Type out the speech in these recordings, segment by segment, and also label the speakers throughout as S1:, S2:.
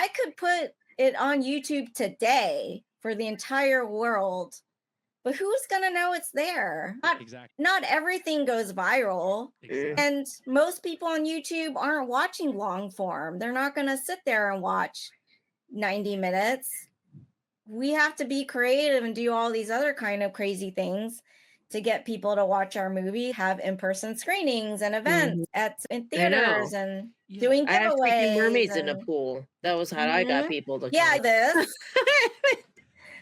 S1: I could put it on YouTube today for the entire world, but who's going to know it's there? Not everything goes viral.
S2: Exactly.
S1: And most people on YouTube aren't watching long form. They're not going to sit there and watch 90 minutes. We have to be creative and do all these other kind of crazy things to get people to watch our movie, have in-person screenings and events in theaters and doing giveaways.
S3: I have freaking mermaids in a pool. That was how I got people to come.
S1: This.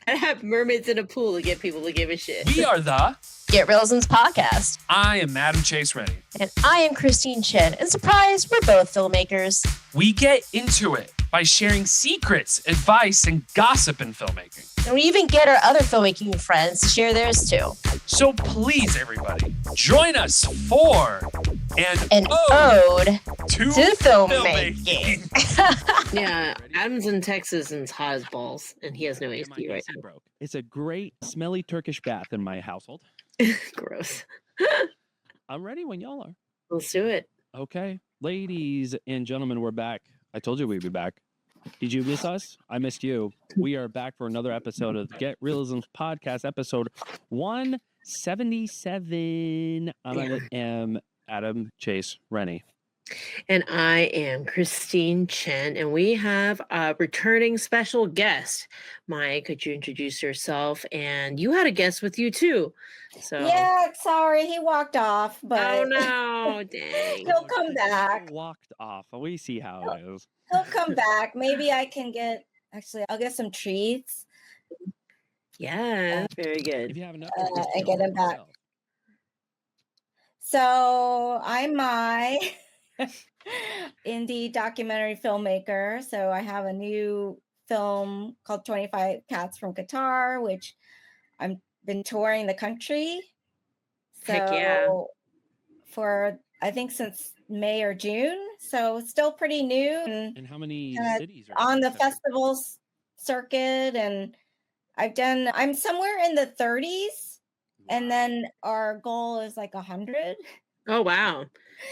S3: I have mermaids in a pool to get people to give a shit.
S2: We are the
S4: Get Reelisms podcast.
S2: I am Adam Chase Rani.
S4: And I am Christine Chen. And surprise, we're both filmmakers.
S2: We get into it by sharing secrets, advice, and gossip in filmmaking.
S4: And we even get our other filmmaking friends to share theirs too.
S2: So please, everybody, join us for
S4: an ode
S2: to
S4: filmmaking.
S3: Yeah, Adam's in Texas and it's hot as balls, and he has no AC right now.
S5: It's a great, smelly Turkish bath in my household.
S3: Gross.
S5: I'm ready when y'all are.
S3: Let's do it.
S5: Okay. Ladies and gentlemen, we're back. I told you we'd be back. Did you miss us? I missed you. We are back for another episode of Get Reelisms podcast, episode 177. I am Adam Chase Rani.
S3: And I am Christine Chen, and we have a returning special guest. Mike, could you introduce yourself? And you had a guest with you too. So
S1: yeah, sorry, he walked off, but
S3: oh no, dang.
S1: He'll come back.
S5: Walked off. We see how it is.
S1: He'll come back. Maybe I can I'll get some treats.
S3: Yeah, very good.
S5: If you have enough,
S1: and get him back. So I'm my indie documentary filmmaker. So I have a new film called 25 Cats from Qatar, which I've been touring the country. So
S3: heck yeah.
S1: For I think since May or June. So it's still pretty new.
S5: And how many cities are
S1: on the festivals circuit? And I'm somewhere in the 30s. And then our goal is like 100.
S3: Oh, wow.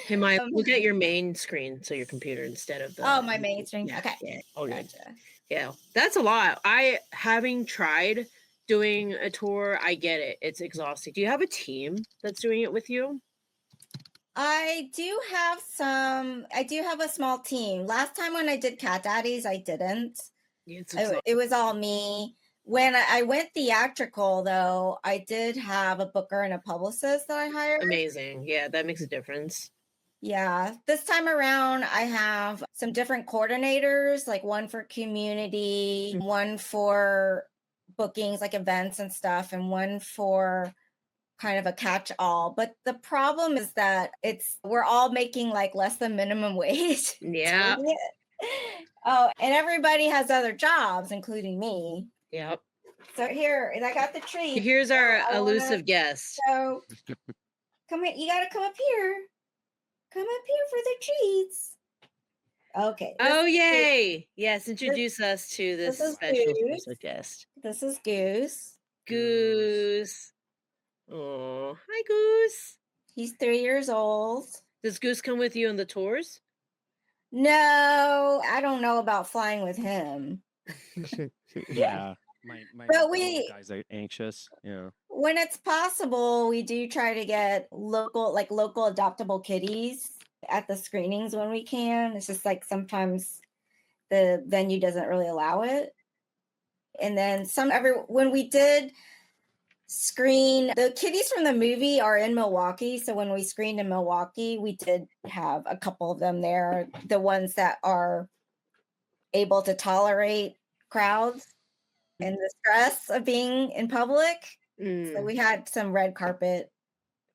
S3: Hey, Mike, look at your main screen, so your computer instead of the...
S1: Oh, my main screen?
S3: Yeah,
S1: okay.
S3: Yeah.
S5: Oh, yeah.
S1: Gotcha.
S3: Yeah, that's a lot. Having tried doing a tour, I get it. It's exhausting. Do you have a team that's doing it with you?
S1: I do have a small team. Last time when I did Cat Daddies, I didn't. It was all me. When I went theatrical, though, I did have a booker and a publicist that I hired.
S3: Amazing. Yeah, that makes a difference.
S1: Yeah. This time around, I have some different coordinators, like one for community, one for bookings, like events and stuff, and one for kind of a catch-all. But the problem is that we're all making like less than minimum wage.
S3: Yeah.
S1: Oh, and everybody has other jobs, including me.
S3: Yep.
S1: So here, and I got the treat.
S3: Here's our elusive guest.
S1: So come here. You got to come up here. Come up here for the treats. Okay.
S3: Oh, yay. Yes, introduce us to this special guest.
S1: This is Goose.
S3: Goose. Oh, hi, Goose.
S1: He's 3 years old.
S3: Does Goose come with you on the tours?
S1: No, I don't know about flying with him.
S5: Yeah. My guys are anxious. Yeah.
S1: When it's possible, we do try to get local adoptable kitties at the screenings when we can. It's just like sometimes the venue doesn't really allow it. And then when we did screen, the kitties from the movie are in Milwaukee. So when we screened in Milwaukee, we did have a couple of them there, the ones that are able to tolerate crowds and the stress of being in public. So we had some red carpet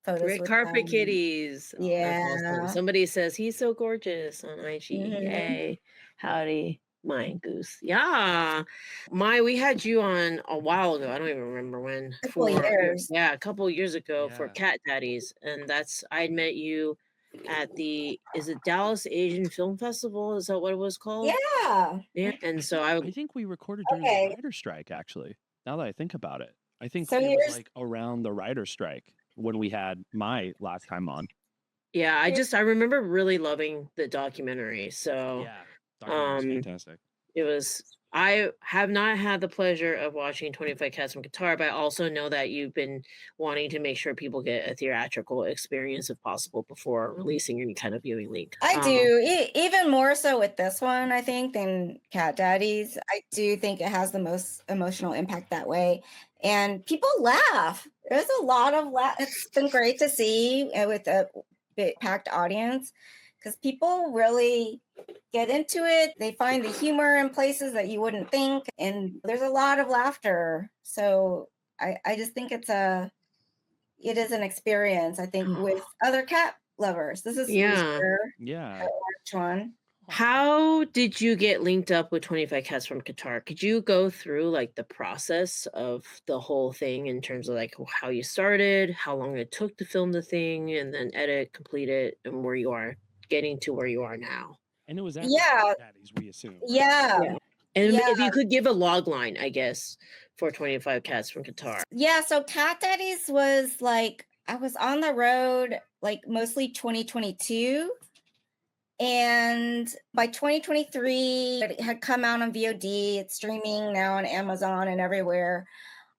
S1: photos.
S3: Red carpet kitties.
S1: Yeah.
S3: Awesome. Somebody says he's so gorgeous on IG. Hey, howdy, my Goose. Yeah. We had you on a while ago. I don't even remember when.
S1: A couple years.
S3: Yeah, a couple of years ago for Cat Daddies. And I met you at is it Dallas Asian Film Festival? Is that what it was called?
S1: Yeah.
S3: Yeah. And so I
S5: think we recorded during the writer strike, actually. Now that I think about it. I think it was like around the writer strike when we had my last time on.
S3: Yeah, I remember really loving the documentary. So
S5: yeah, documentary's fantastic.
S3: It was. I have not had the pleasure of watching 25 Cats from Qatar, but I also know that you've been wanting to make sure people get a theatrical experience if possible before releasing any kind of viewing link.
S1: I do. Even more so with this one, I think, than Cat Daddies. I do think it has the most emotional impact that way. And people laugh. There's a lot of laugh. It's been great to see with a big packed audience because people really get into it. They find the humor in places that you wouldn't think. And there's a lot of laughter. So I just think it is an experience, I think, with other cat lovers. This is
S3: Yeah.
S5: Yeah.
S1: which one?
S3: How did you get linked up with 25 Cats from Qatar? Could you go through like the process of the whole thing in terms of like how you started, how long it took to film the thing, and then edit, complete it, and where you are getting to where you are now?
S5: And it was after
S1: Yeah.
S5: Daddies, we assume.
S1: Yeah.
S3: Yeah. And
S1: Yeah.
S3: if you could give a log line, I guess, for 25 Cats from Qatar.
S1: Yeah. So Cat Daddies was like, I was on the road like mostly 2022. And by 2023, it had come out on VOD. It's streaming now on Amazon and everywhere.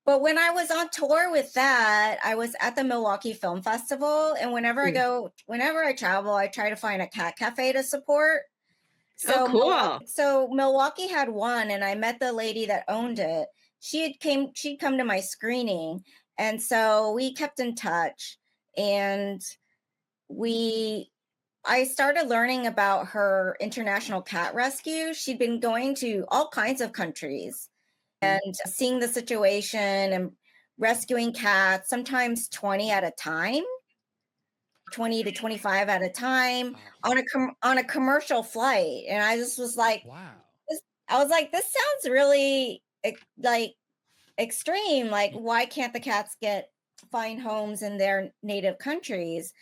S1: But when I was on tour with that, I was at the Milwaukee Film Festival. And whenever I travel, I try to find a cat cafe to support. So
S3: cool.
S1: So Milwaukee had one, and I met the lady that owned it. She'd come to my screening. And so we kept in touch, and I started learning about her international cat rescue. She'd been going to all kinds of countries and seeing the situation and rescuing cats, sometimes 20 at a time, 20 to 25 at a time on a commercial flight. And I just was like,
S5: wow.
S1: I was like, this sounds really like extreme. Like, why can't the cats find homes in their native countries?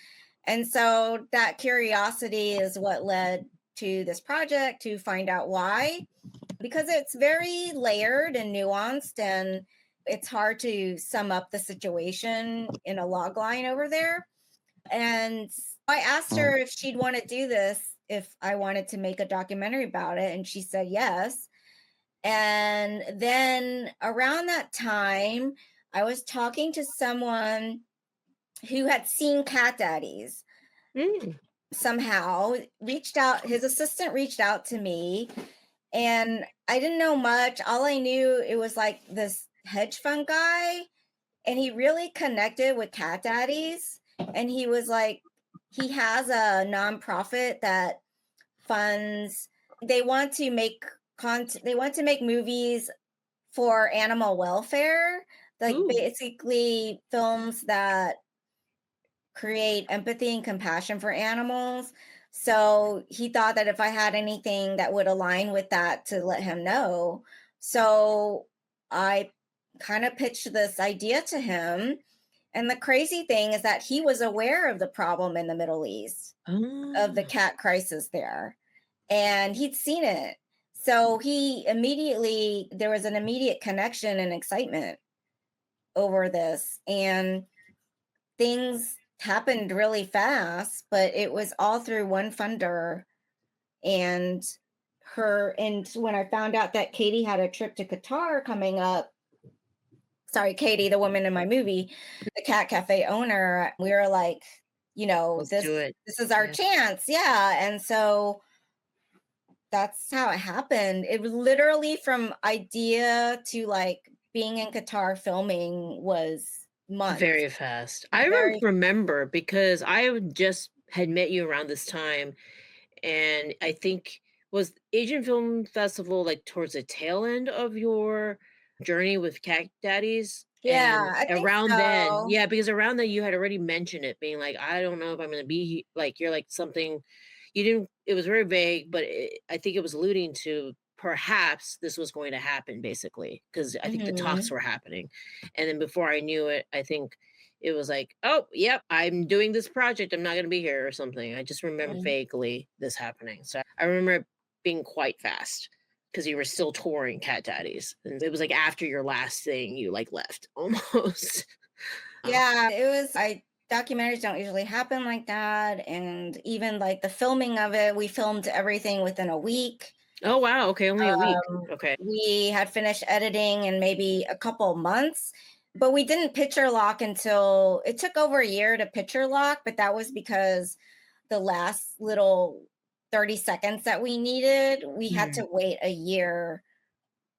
S1: And so that curiosity is what led to this project, to find out why, because it's very layered and nuanced, and it's hard to sum up the situation in a log line over there. And I asked her if she'd want to do this, if I wanted to make a documentary about it, and she said yes. And then around that time, I was talking to someone who had seen Cat Daddies. Somehow his assistant reached out to me, and I didn't know much. All I knew, it was like this hedge fund guy, and he really connected with Cat Daddies. And he was like, he has a nonprofit that funds, they want to make movies for animal welfare, like basically films that create empathy and compassion for animals. So he thought that if I had anything that would align with that, to let him know. So I kind of pitched this idea to him. And the crazy thing is that he was aware of the problem in the Middle East, of the cat crisis there, and he'd seen it. So there was an immediate connection and excitement over this, and things happened really fast, but it was all through one funder. And when I found out that Katie had a trip to Qatar coming up, sorry, Katie, the woman in my movie, the cat cafe owner, we were like,
S3: Let's
S1: this
S3: do it.
S1: This is our chance. Yeah. And so that's how it happened. It was literally from idea to like being in Qatar filming was months.
S3: Very fast. I remember because I just had met you around this time, and I think was Asian Film Festival like towards the tail end of your journey with Cat Daddies?
S1: Yeah, I think
S3: around then,
S1: so.
S3: yeah, because around then you had already mentioned it, being like, I don't know if I'm going to be like, you're like something you didn't. It was very vague, but I think it was alluding to perhaps this was going to happen, basically, because I think the talks were happening, and then before I knew it, I think it was like, oh, yep, I'm doing this project. I'm not going to be here or something. I just remember vaguely this happening. So I remember it being quite fast because you were still touring Cat Daddies. And it was like after your last thing, you like left almost.
S1: Yeah, documentaries don't usually happen like that. And even like the filming of it, we filmed everything within a week.
S3: Oh wow, okay, only a week. Okay.
S1: We had finished editing in maybe a couple months, but we didn't picture lock until it took over a year to picture lock, but that was because the last little 30 seconds that we needed, we had to wait a year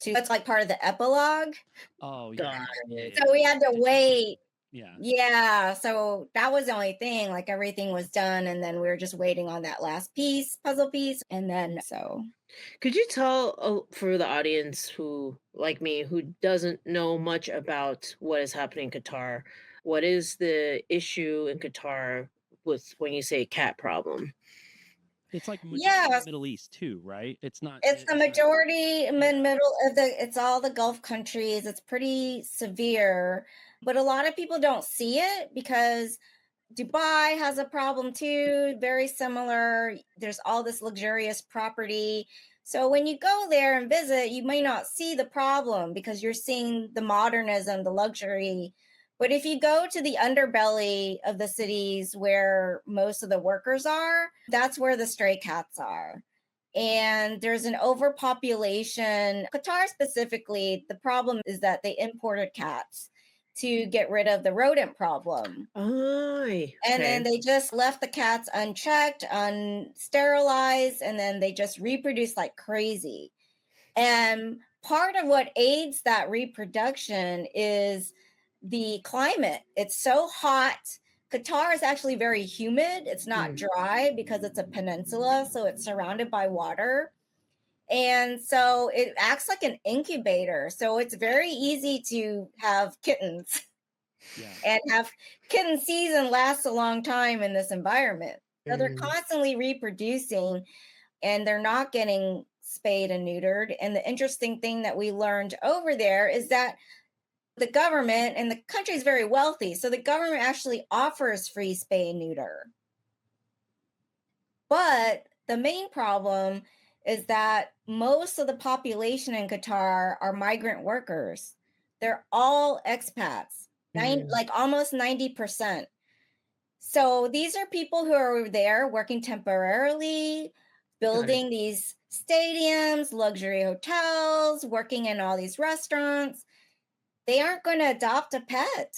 S1: to, that's like part of the epilogue.
S5: Oh
S3: Got
S5: yeah.
S3: it.
S1: So we had to wait.
S5: Yeah.
S1: Yeah. So that was the only thing. Like everything was done. And then we were just waiting on that last piece, puzzle piece. And then so.
S3: Could you tell for the audience who, like me, who doesn't know much about what is happening in Qatar, what is the issue in Qatar with when you say cat problem?
S5: It's like majority
S1: Yeah.
S5: Middle East too, right? It's not.
S1: It's the
S5: not-
S1: majority middle of it's all the Gulf countries. It's pretty severe, but a lot of people don't see it because Dubai has a problem too, very similar. There's all this luxurious property. So when you go there and visit, you may not see the problem because you're seeing the modernism, the luxury. But if you go to the underbelly of the cities where most of the workers are, that's where the stray cats are. And there's an overpopulation. Qatar specifically, the problem is that they imported cats to get rid of the rodent problem.
S3: Aye.
S1: And then
S3: Okay.
S1: they just left the cats unchecked, unsterilized, and then they just reproduce like crazy. And part of what aids that reproduction is the climate. It's so hot. Qatar is actually very humid. It's not dry because it's a peninsula, so it's surrounded by water. And so it acts like an incubator. So it's very easy to have kittens.
S5: Yeah.
S1: And have kitten season lasts a long time in this environment. So they're constantly reproducing and they're not getting spayed and neutered. And the interesting thing that we learned over there is that the government, and the country is very wealthy, so the government actually offers free spay and neuter. But the main problem is that most of the population in Qatar are migrant workers. They're all expats. Like almost 90%. So these are people who are there working temporarily, building these stadiums, luxury hotels, working in all these restaurants. They aren't going to adopt a pet,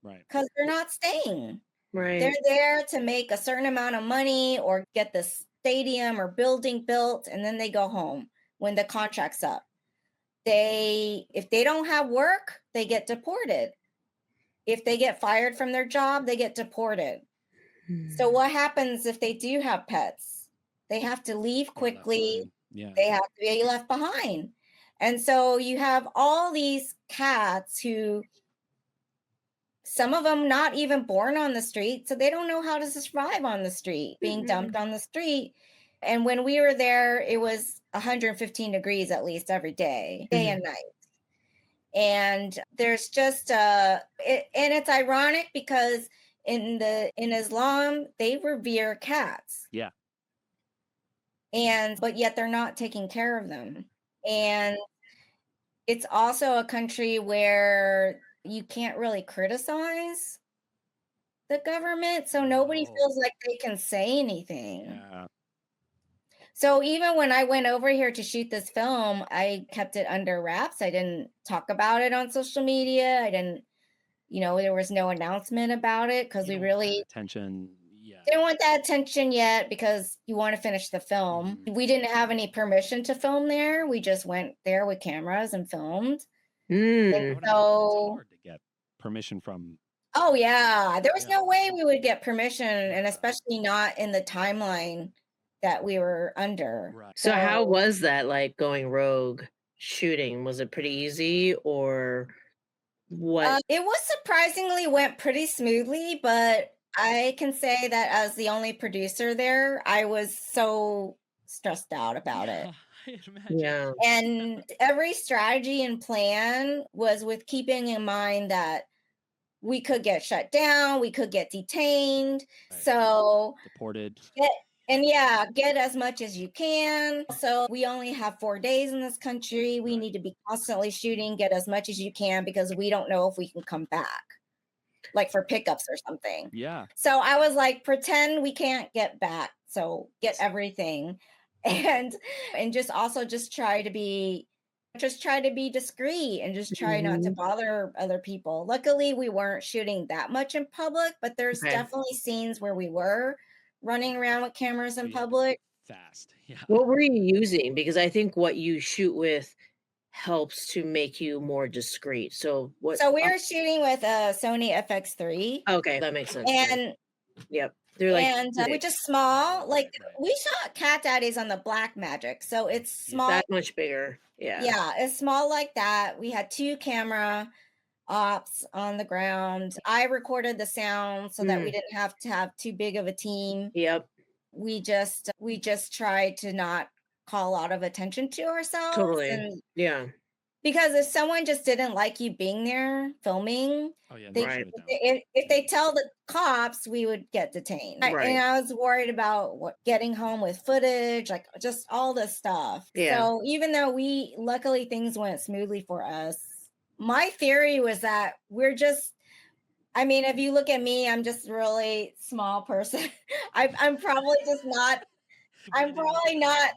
S5: right?
S1: Because they're not staying.
S3: Right.
S1: They're there to make a certain amount of money or get the stadium or building built, and then they go home when the contract's up. If they don't have work, they get deported. If they get fired from their job, they get deported. So what happens if they do have pets? They have to leave quickly.
S5: Yeah.
S1: They have to be left behind. And so you have all these cats who, some of them not even born on the street, so they don't know how to survive on the street, being dumped on the street. And when we were there, it was 115 degrees at least every day and night. And there's just and it's ironic because in Islam they revere cats.
S5: Yeah.
S1: But yet they're not taking care of them. And it's also a country where you can't really criticize the government, so nobody feels like they can say anything.
S5: Yeah.
S1: So even when I went over here to shoot this film, I kept it under wraps. I didn't talk about it on social media. I didn't, there was no announcement about it because we really
S5: attention. Yeah.
S1: didn't want that attention yet because you want to finish the film. We didn't have any permission to film there. We just went there with cameras and filmed. And
S5: It's
S1: so,
S5: hard to get permission from.
S1: oh yeah, there was no way we would get permission, and especially not in the timeline that we were under.
S5: Right.
S3: So how was that, like, going rogue shooting? Was it pretty easy or what?
S1: It was surprisingly went pretty smoothly, but I can say that as the only producer there, I was so stressed out about it.
S3: Yeah.
S1: And every strategy and plan was with keeping in mind that we could get shut down, we could get detained.
S5: Right.
S1: So
S5: Deported.
S1: get as much as you can. So we only have 4 days in this country. We need to be constantly shooting, get as much as you can because we don't know if we can come back, like for pickups or something.
S5: Yeah.
S1: So I was like, pretend we can't get back. So get everything. and just also just try to be discreet and just try not to bother other people. Luckily, we weren't shooting that much in public, but there's
S3: Okay.
S1: definitely scenes where we were running around with cameras in
S5: Yeah.
S1: public.
S5: Fast. Yeah.
S3: What were you using? Because I think what you shoot with helps to make you more discreet. So what?
S1: So we were shooting with a Sony FX3,
S3: Okay, that makes sense. Then.
S1: and
S3: Yep, they're like
S1: we're just small. Like
S5: Right.
S1: we shot Cat Daddies on the Black Magic, so it's small.
S3: that much bigger. Yeah.
S1: Yeah, it's small like that. We had 2 camera ops on the ground. I recorded the sound so that we didn't have to have too big of a team.
S3: Yep.
S1: We just tried to not call a lot of attention to ourselves.
S3: Totally.
S1: And
S3: Yeah.
S1: because if someone just didn't like you being there filming,
S5: Oh yeah.
S1: they,
S3: Right.
S1: if they tell the cops, we would get detained.
S3: Right.
S1: And I was worried about getting home with footage, like just all this stuff.
S3: Yeah.
S1: So even though luckily things went smoothly for us, my theory was that I mean, if you look at me, I'm just a really small person. I'm probably just not. I'm probably not.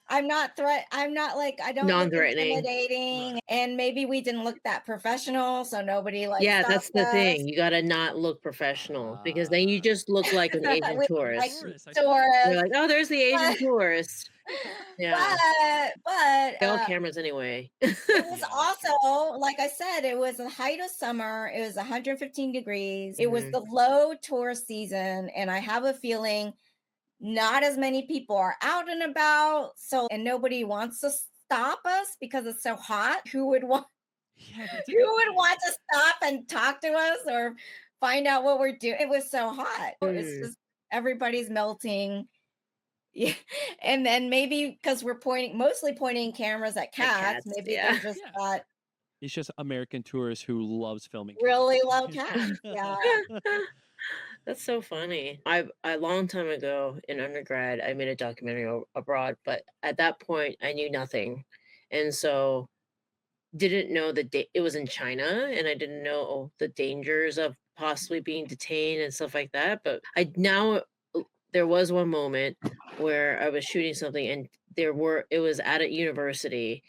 S1: I'm not like, I don't look
S3: Non-threatening.
S1: intimidating, and maybe we didn't look that professional, so nobody like.
S3: Yeah, that's
S1: stopped
S3: the
S1: us.
S3: thing. You gotta not look professional because then you just look like an Asian
S1: We
S3: tourist.
S1: like
S3: You're
S1: tourists,
S3: like, oh, there's the Asian tourist. Yeah.
S1: but
S3: They all cameras anyway.
S1: it was also, like I said, it was the height of summer. It was 115 degrees. It was the low tourist season, and I have a feeling not as many people are out and about. So, and nobody wants to stop us because it's so hot. Who would want to stop and talk to us or find out what we're doing? It was so hot. It's just everybody's melting. Yeah. And then maybe because we're mostly pointing cameras at cats, maybe they just thought
S5: It's just American tourists who loves filming.
S1: really love cats. Yeah.
S3: That's so funny. A long time ago in undergrad, I made a documentary abroad, but at that point, I knew nothing, and so didn't know it was in China, and I didn't know the dangers of possibly being detained and stuff like that. But there was one moment where I was shooting something, and it was at a university,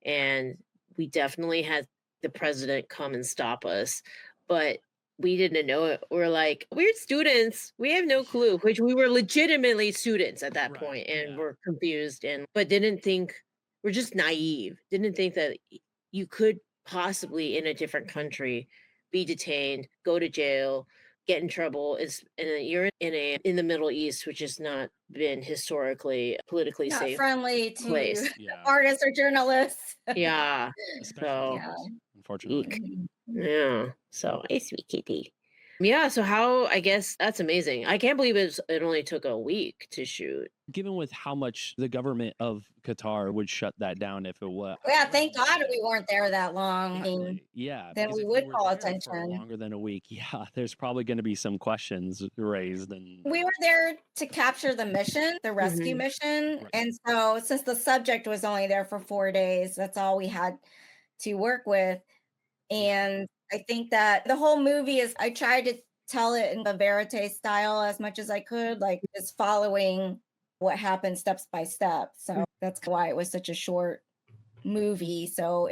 S3: and we definitely had the president come and stop us, but we didn't know it. We're like, we're students. We have no clue, which we were legitimately students at that point, and we're confused but didn't think, we're just naive. Didn't think that you could possibly in a different country be detained, go to jail, get in trouble. And you're in the Middle East, which has not been historically politically
S1: Not
S3: safe
S1: friendly to
S3: place.
S1: artists or journalists.
S3: Yeah.
S5: Especially
S3: So
S5: unfortunately.
S3: yeah. So hey, sweet kitty. Yeah. So I guess that's amazing. I can't believe it only took a week to shoot.
S5: Given with how much the government of Qatar would shut that down if it was.
S1: Yeah, thank God we weren't there that long. I mean,
S5: Exactly. Yeah.
S1: then
S5: because
S1: we
S5: if
S1: would
S5: you were
S1: call
S5: there for
S1: attention.
S5: longer than a week. Yeah. There's probably going to be some questions raised. And
S1: We were there to capture the mission, the rescue mission.
S5: Right.
S1: And so since the subject was only there for 4 days, that's all we had to work with. And I think that the whole movie I tried to tell it in the verite style as much as I could, like just following what happened steps by step. So that's why it was such a short movie. So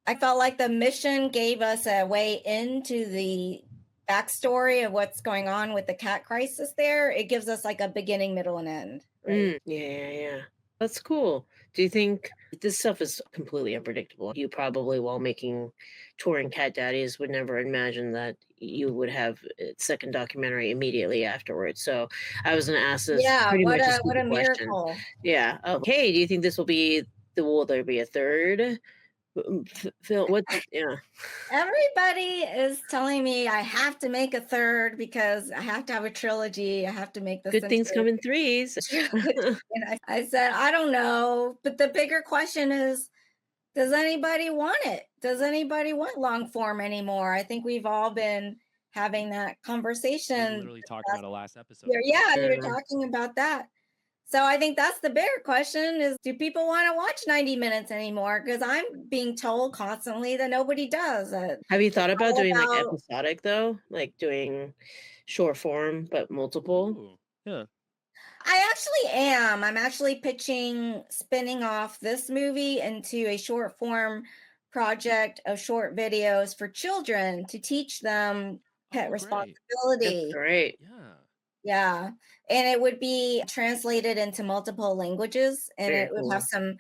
S1: I felt like the mission gave us a way into the backstory of what's going on with the cat crisis there. It gives us like a beginning, middle, and end. Right?
S3: Yeah. That's cool. Do you think this stuff is completely unpredictable? You probably, while making touring cat daddies, would never imagine that you would have a second documentary immediately afterwards. So I was going to ask this.
S1: Yeah,
S3: pretty
S1: what
S3: much
S1: a
S3: stupid question.
S1: miracle.
S3: Yeah. Okay. Do you think this will there be a third film? What? Yeah.
S1: Everybody is telling me I have to make a third because I have to have a trilogy. I have to make this.
S3: Good things
S1: into
S3: come in threes.
S1: And I said, I don't know. But the bigger question is, does anybody want it? Does anybody want long form anymore? I think we've all been having that
S5: We
S1: conversation.
S5: literally talked about it last episode.
S1: Yeah, you're talking about that. So I think that's the bigger question is, do people want to watch 90 minutes anymore? Because I'm being told constantly that nobody does.
S3: Have you thought about doing like episodic though? Like doing short form, but multiple?
S5: Ooh, yeah.
S1: I actually am. I'm actually pitching spinning off this movie into a short form project of short videos for children to teach them pet
S5: Oh, great.
S3: That's
S1: responsibility.
S3: great.
S5: Yeah.
S1: Yeah. And it would be translated into multiple languages, and
S3: Very
S1: it would
S3: cool.
S1: have some,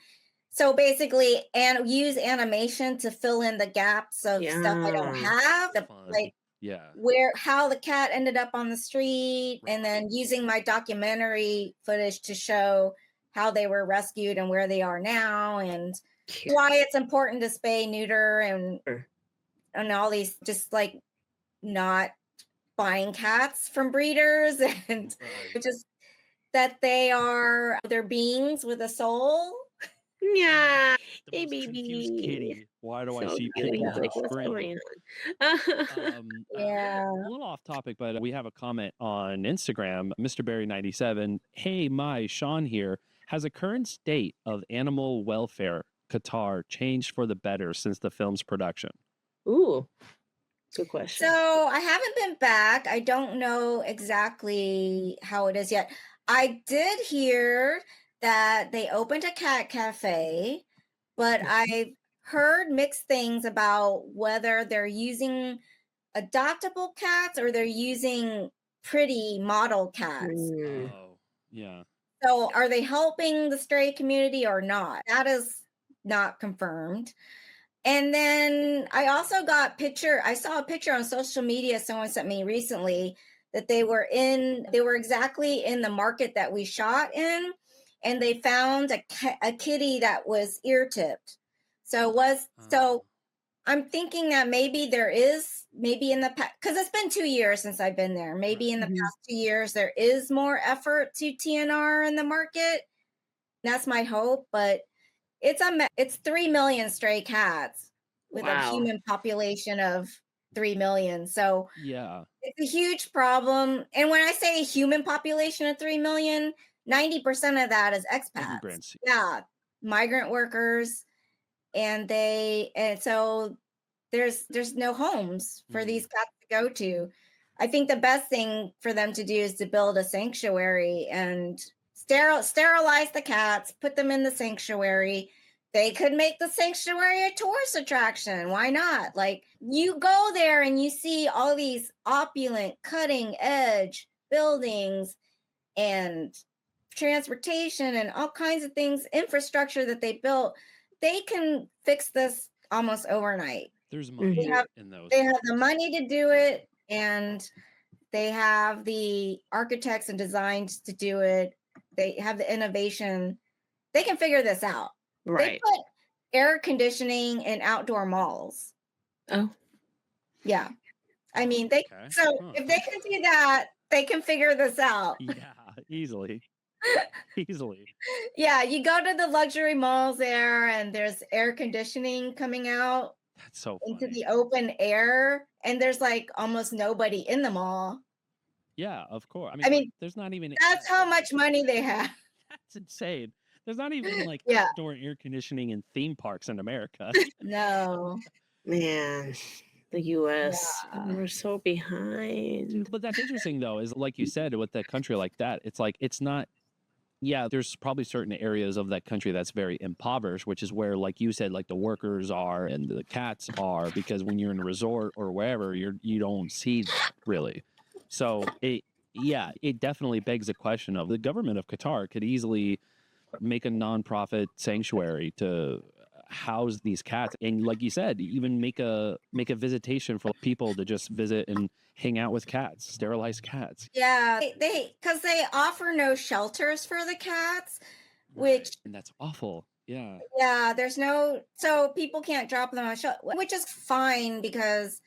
S1: so basically, and use animation to fill in the gaps of stuff I don't
S3: Yeah.
S1: have,
S5: Fun.
S1: like
S5: Yeah.
S1: how the cat ended up on the street, and then using my documentary footage to show how they were rescued and where they are now, and
S3: Cute.
S1: why it's important to spay, neuter, and
S3: Sure.
S1: all these, just like not buying cats from breeders, and
S5: Right.
S1: just that they're beings with a soul.
S3: Yeah.
S5: The
S3: Hey,
S5: most confused
S3: baby.
S5: kitty. Why do I
S3: So
S5: see
S3: cute.
S5: pigeons
S3: He's
S5: and
S3: like, what's
S5: string?
S3: going on?
S1: Yeah.
S5: A little off topic, but we have a comment on Instagram. Mr. Barry97. Hey, Sean here. Has the current state of animal welfare Qatar changed for the better since the film's production?
S3: Ooh, good question.
S1: So I haven't been back. I don't know exactly how it is yet. I did hear that they opened a cat cafe, but I've heard mixed things about whether they're using adoptable cats or they're using pretty model cats.
S3: Mm.
S5: Oh, yeah.
S1: So are they helping the stray community or not? That is not confirmed. And then I also I saw a picture on social media someone sent me recently that they were exactly in the market that we shot in, and they found a kitty that was ear tipped. So I'm thinking that maybe in the past, because it's been 2 years since I've been there. Maybe in the
S3: Mhm.
S1: past 2 years there is more effort to TNR in the market. That's my hope, but it's 3 million stray cats with a
S3: Wow.
S1: human population of 3 million. So
S5: Yeah.
S1: it's a huge problem. And when I say human population of 3 million, 90% of that is expats.
S5: Immigrants.
S1: Yeah, migrant workers. And so there's no homes for these cats to go to. I think the best thing for them to do is to build a sanctuary and sterilize the cats, put them in the sanctuary. They could make the sanctuary a tourist attraction. Why not? Like, you go there and you see all these opulent, cutting edge buildings and transportation and all kinds of things, infrastructure that they built. They can fix this almost overnight.
S5: There's money
S3: Mhm.
S5: in those.
S1: They have the money to do it, and they have the architects and designs to do it. They have the innovation. They can figure this out. They
S3: Right.
S1: put air conditioning in outdoor malls.
S3: Oh,
S1: Yeah. I mean, if they can do that, they can figure this out.
S5: Yeah, easily. Easily.
S1: Yeah, you go to the luxury malls there, and there's air conditioning coming out
S5: That's so
S1: into
S5: funny.
S1: the open air, and there's like almost nobody in the mall.
S5: Yeah, of course.
S1: I mean,
S5: there's not even.
S1: that's how much money they have.
S5: That's insane. There's not even like
S1: Yeah.
S5: outdoor air conditioning in theme parks in America.
S1: No.
S3: man. The US.
S1: Yeah.
S3: We're so behind.
S5: But that's interesting though, is like you said, with a country like that, it's like it's not. Yeah, there's probably certain areas of that country that's very impoverished, which is where, like you said, like the workers are and the cats are, because when you're in a resort or wherever, you don't see that really. So it definitely begs the question of the government of Qatar could easily make a nonprofit sanctuary to house these cats, and like you said, even make a visitation for people to just visit and hang out with cats, sterilized cats.
S1: Yeah, because they offer no shelters for the cats, which
S5: And that's awful. Yeah.
S1: Yeah, so people can't drop them on shelter, which is fine, because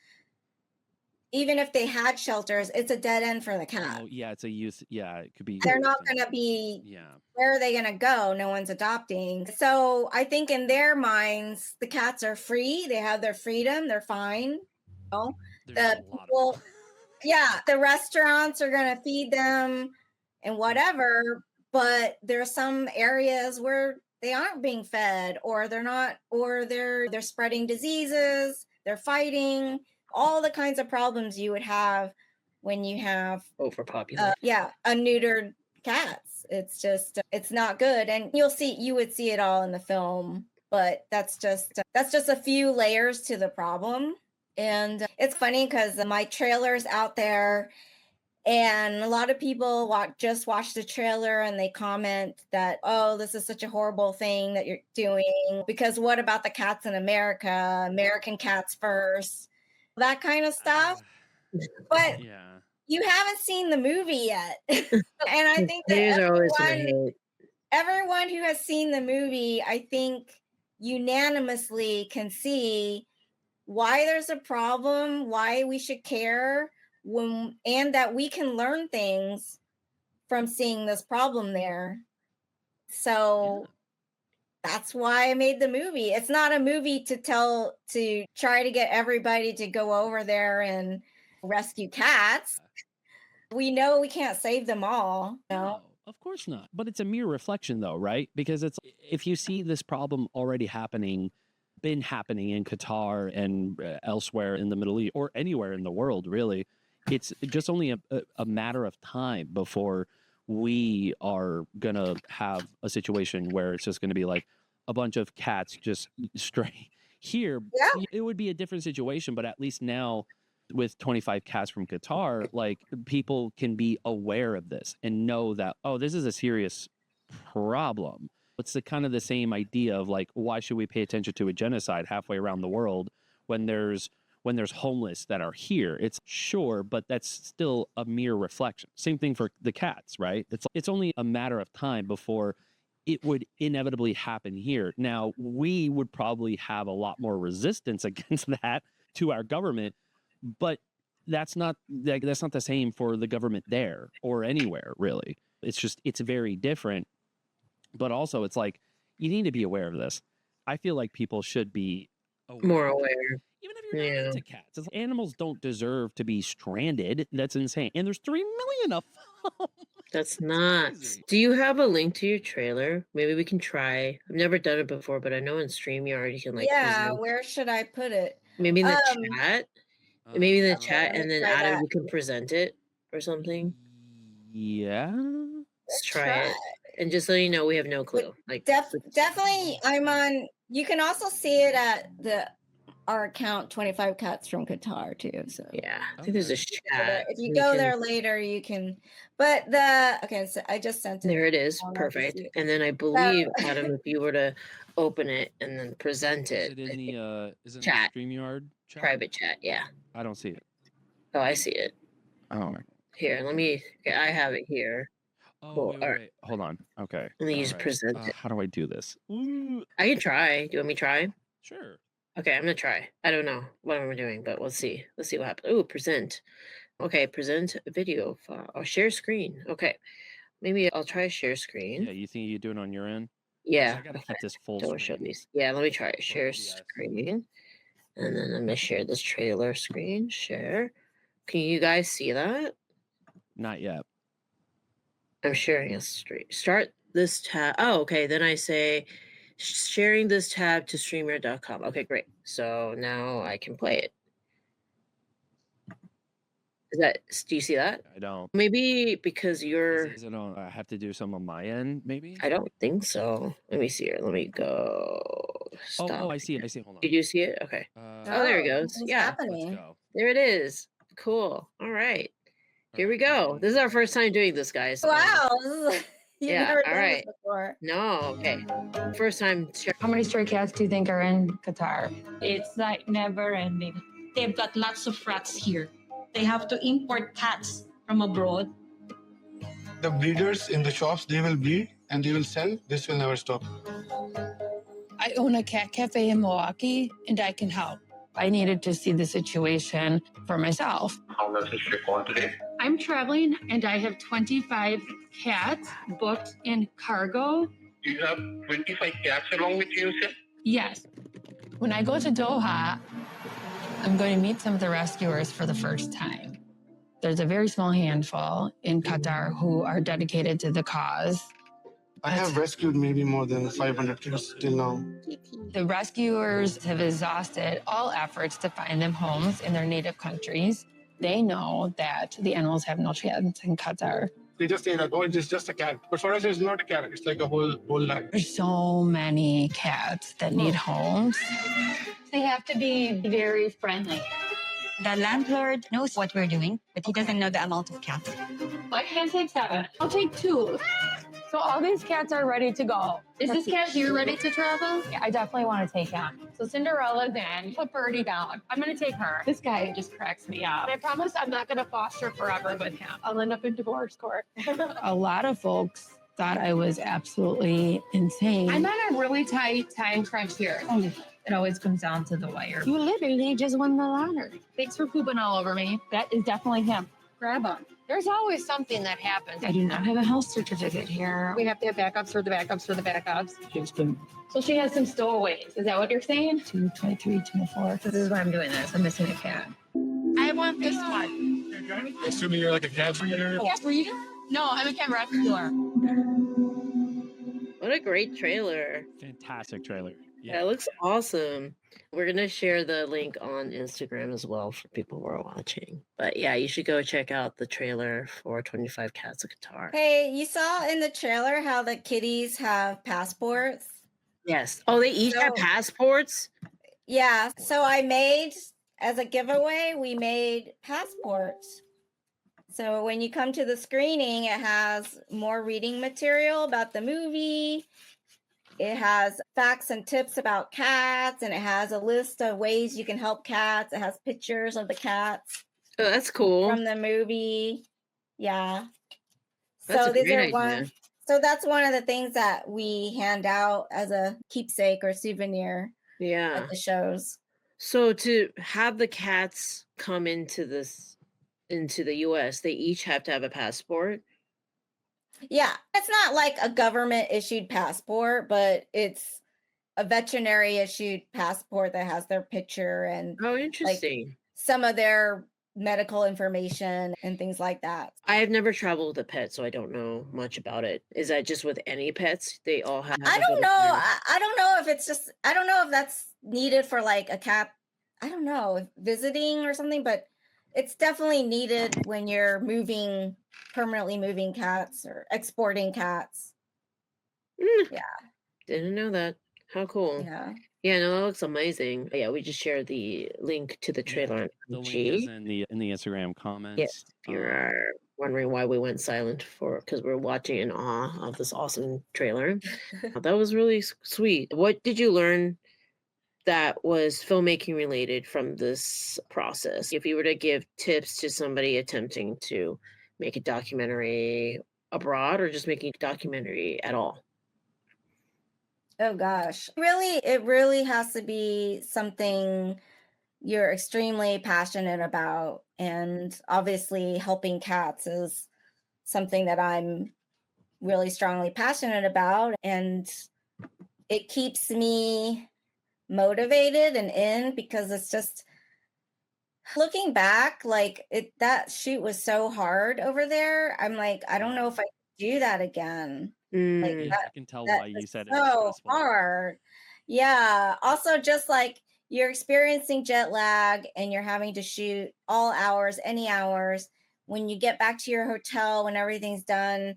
S1: even if they had shelters, it's a dead end for the cat.
S5: Oh, yeah, it's a youth. Yeah, it could be.
S1: They're not going to be.
S5: Yeah.
S1: Where are they going to go? No one's adopting. So I think in their minds, the cats are free. They have their freedom. They're fine.
S5: There's a lot of
S1: Yeah, the restaurants are going to feed them and whatever, but there are some areas where they aren't being fed, or they're not, or they're spreading diseases, they're fighting, all the kinds of problems you would have when you have
S3: Overpopulated.
S1: a neutered cats. It's just, it's not good. And you would see it all in the film, but that's just a few layers to the problem. And it's funny because my trailer's out there, and a lot of people just watch the trailer and they comment that, oh, this is such a horrible thing that you're doing, because what about the cats in America? American cats first, that kind of stuff. But
S5: Yeah.
S1: you haven't seen the movie yet. And I think
S3: Haters
S1: that
S3: are always gonna hate.
S1: everyone who has seen the movie, I think unanimously can see why there's a problem, why we should care, and that we can learn things from seeing this problem there. So that's why I made the movie. It's not a movie to try to get everybody to go over there and rescue cats. We know we can't save them all.
S5: No, of course not. But it's a mere reflection though, right? Because it's, if you see this problem already been happening in Qatar and elsewhere in the Middle East, or anywhere in the world, really, it's just only a matter of time before we are going to have a situation where it's just going to be like a bunch of cats just stray here.
S1: Yeah.
S5: It would be a different situation, but at least now with 25 cats from Qatar, like, people can be aware of this and know that, oh, this is a serious problem. It's the kind of the same idea of like, why should we pay attention to a genocide halfway around the world when there's homeless that are here? It's sure, but that's still a mere reflection. Same thing for the cats, right? It's only a matter of time before it would inevitably happen here. Now, we would probably have a lot more resistance against that to our government, but that's not the same for the government there or anywhere, really. It's very different. But also, it's like, you need to be aware of this. I feel like people should be
S3: More
S5: of it.
S3: aware.
S5: Even if you're not into cats. Animals don't deserve to be stranded. That's insane. And there's 3 million of them.
S3: That's nuts.
S5: crazy.
S3: Do you have a link to your trailer? Maybe we can try. I've never done it before, but I know in StreamYard you can like
S1: yeah,
S3: present.
S1: where should I put it?
S3: Maybe in the chat. Maybe in the chat,
S1: let me
S3: and then
S1: try
S3: Adam,
S1: that.
S3: you can present it or something.
S5: Yeah.
S3: Let's try it. And just so you know, we have no clue. Like
S1: Definitely, I'm on. You can also see it at our account, 25 Cats from Qatar, too. So
S3: yeah, I think there's a chat.
S1: if you
S3: We
S1: go
S3: can-
S1: there later, you can. But okay, so I just sent it.
S3: There it is.
S1: I'll let you
S3: Perfect.
S1: see it.
S3: And then I believe, Adam, if you were to open it and then present
S5: Is
S3: it,
S5: it in the
S3: Chat.
S5: StreamYard chat?
S3: private chat, yeah.
S5: I don't see it.
S3: Oh, I see it.
S5: Oh.
S3: Here, let me. Okay, I have it here.
S5: Oh,
S3: Cool.
S5: wait,
S3: All right.
S5: wait. Hold on. Okay.
S3: And then you
S5: All
S3: just
S5: right.
S3: present it.
S5: How do I do this? Ooh,
S3: I can try. Do you want me to try?
S5: sure.
S3: Okay, I'm gonna try. I don't know what I'm doing, but let's see. Let's see what happens. Oh, present. Okay, present video file. Oh, share screen. Okay, maybe I'll try share screen.
S5: Yeah, you think you do it on your end? 'Cause
S3: Yeah.
S5: I gotta keep this full
S3: Don't show
S5: screen.
S3: these. Yeah, let me try it. Share
S5: OBS.
S3: screen. And then I'm gonna share this trailer screen. Share. Can you guys see that?
S5: Not yet.
S3: I'm sharing a straight. Start this tab. Oh, okay. Then I say sharing this tab to streamer.com. Okay, great. So now I can play it. Do you see that?
S5: I don't.
S3: Maybe because you're.
S5: Is it on? I have to do some on my end, maybe.
S3: I don't think so. Let me see here. Let me go. Stop.
S5: Oh, I see it. I see it. Hold on.
S3: Did you see it? Okay.
S5: Oh,
S3: there it goes.
S1: What's
S3: Yeah.
S1: happening?
S5: Let's go.
S3: There it is. Cool. All right. Here we
S5: Alright,
S3: go. This is our first time doing this, guys.
S1: Wow. You've
S3: Yeah,
S1: never
S3: all
S1: done this
S3: right.
S1: before.
S3: No. Okay. First time.
S6: How many stray cats do you think are in Qatar?
S7: It's like never ending. They've got lots of rats here. They have to import cats from abroad.
S8: The breeders in the shops, they will breed and they will sell. This will never stop.
S9: I own a cat cafe in Milwaukee and I can help.
S6: I needed to see the situation for myself.
S8: How does it ship on today?
S7: I'm traveling and I have 25 cats booked in cargo.
S8: You have 25 cats along with you, sir?
S7: Yes.
S6: When I go to Doha, I'm going to meet some of the rescuers for the first time. There's a very small handful in Qatar who are dedicated to the cause.
S8: I have rescued maybe more than 500 cats till now.
S6: The rescuers have exhausted all efforts to find them homes in their native countries. They know that the animals have no chance in Qatar.
S8: They just say that, oh, it's just a cat. But for us, it's not a cat. It's like a whole life.
S6: There's so many cats that need homes.
S7: They have to be very friendly.
S10: The landlord knows what we're doing, but he doesn't know the amount of cats.
S7: I can't take 7.
S6: I'll take 2. So all these cats are ready to go.
S7: Is this cat here ready to travel?
S6: Yeah, I definitely want to take him. So Cinderella's in. Put Birdie down. I'm going to take her. This guy just cracks me up. I promise I'm not going to foster forever with him. I'll end up in divorce court. A lot of folks thought I was absolutely insane. I'm on a really tight time crunch here. It always comes down to the wire. You literally just won the lottery. Thanks for pooping all over me. That is definitely him. Grab him. There's always something that happens. I do not have a health certificate here. We have to have backups for the backups for the backups. So she has some stowaways. Is that what you're saying? 2, 23, 24. This is why I'm doing this. I'm missing a cat. I want this one.
S8: Assuming you're like a cat breeder.
S6: Cat breeder? No, I'm a cat rescuer.
S3: What a great trailer.
S5: Fantastic trailer.
S3: Yeah, it looks awesome. We're going to share the link on Instagram as well for people who are watching. But yeah, you should go check out the trailer for 25 Cats of Qatar.
S1: Hey, you saw in the trailer how the kitties have passports?
S3: Yes. Oh, they each have passports?
S1: Yeah. So I made, as a giveaway, we made passports. So when you come to the screening, it has more reading material about the movie. It has facts and tips about cats, and it has a list of ways you can help cats. It has pictures of the cats.
S3: Oh, that's cool.
S1: From the movie. Yeah.
S3: That's
S1: so
S3: a
S1: these
S3: great
S1: are
S3: idea.
S1: So that's one of the things that we hand out as a keepsake or souvenir
S3: Yeah.
S1: at the shows.
S3: So to have the cats come into the US, they each have to have a passport.
S1: Yeah, it's not like a government issued passport, but it's a veterinary issued passport that has their picture and
S3: Oh, interesting.
S1: some of their medical information and things like that.
S3: I have never traveled with a pet, so I don't know much about it. Is that just with any pets? They all have.
S1: I don't know. I don't know if it's just, I don't know if that's needed for like a cat, I don't know, visiting or something, but it's definitely needed when you're permanently moving cats or exporting cats. Yeah.
S3: Didn't know that. How cool.
S1: Yeah.
S3: Yeah, no, that looks amazing. Yeah, we just shared the link to the trailer on
S5: The link
S3: IG.
S5: is in the Instagram comments.
S3: Yes, if you're wondering why we went silent because we're watching in awe of this awesome trailer. That was really sweet. What did you learn that was filmmaking related from this process? If you were to give tips to somebody attempting to make a documentary abroad or just making a documentary at all.
S1: Oh gosh. It really has to be something you're extremely passionate about. And obviously helping cats is something that I'm really strongly passionate about. And it keeps me motivated and in because it's just looking back, like that shoot was so hard over there. I'm like, I don't know if I could do that again. Like
S5: I can tell why you said it.
S1: So hard. Yeah. Also, just like you're experiencing jet lag and you're having to shoot all hours, any hours. When you get back to your hotel, when everything's done,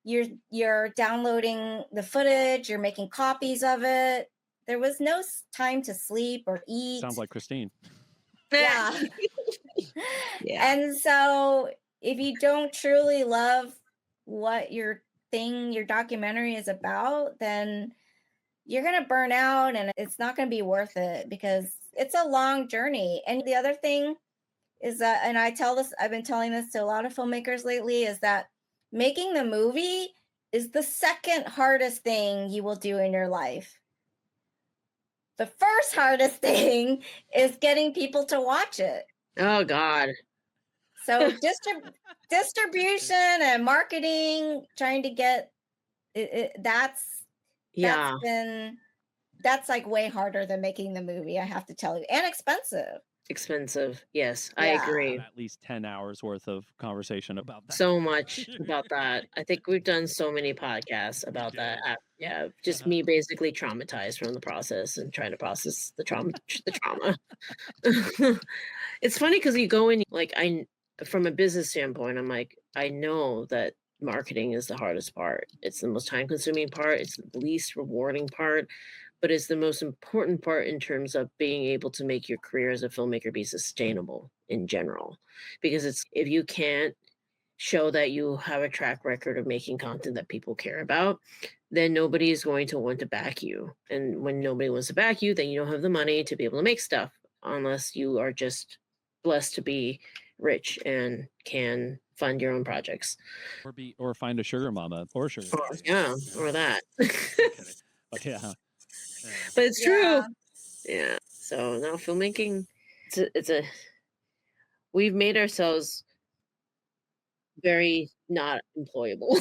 S1: you're downloading the footage, you're making copies of it. There was no time to sleep or eat.
S5: Sounds like Christine.
S1: Yeah.
S3: Yeah.
S1: And so if you don't truly love what your documentary is about, then you're going to burn out and it's not going to be worth it because it's a long journey. And the other thing is that, and I've been telling this to a lot of filmmakers lately, is that making the movie is the second hardest thing you will do in your life. The first hardest thing is getting people to watch it.
S3: Oh God.
S1: So distribution and marketing, trying to get that's like way harder than making the movie, I have to tell you, and expensive.
S3: Yes, I agree.
S5: At least 10 hours worth of conversation about that.
S3: So much about that. I think we've done so many podcasts about that. Yeah, just me basically traumatized from the process and trying to process the trauma. It's funny because you go in, like, from a business standpoint, I'm like, I know that marketing is the hardest part. It's the most time consuming part. It's the least rewarding part, but it's the most important part in terms of being able to make your career as a filmmaker be sustainable in general. Because it's if you can't show that you have a track record of making content that people care about, then nobody is going to want to back you. And when nobody wants to back you, then you don't have the money to be able to make stuff unless you are just blessed to be rich and can fund your own projects.
S5: Or find a sugar mama or sugar daddy.
S3: Yeah, or that.
S5: But yeah.
S3: But it's true. Yeah. So now filmmaking, we've made ourselves very not employable.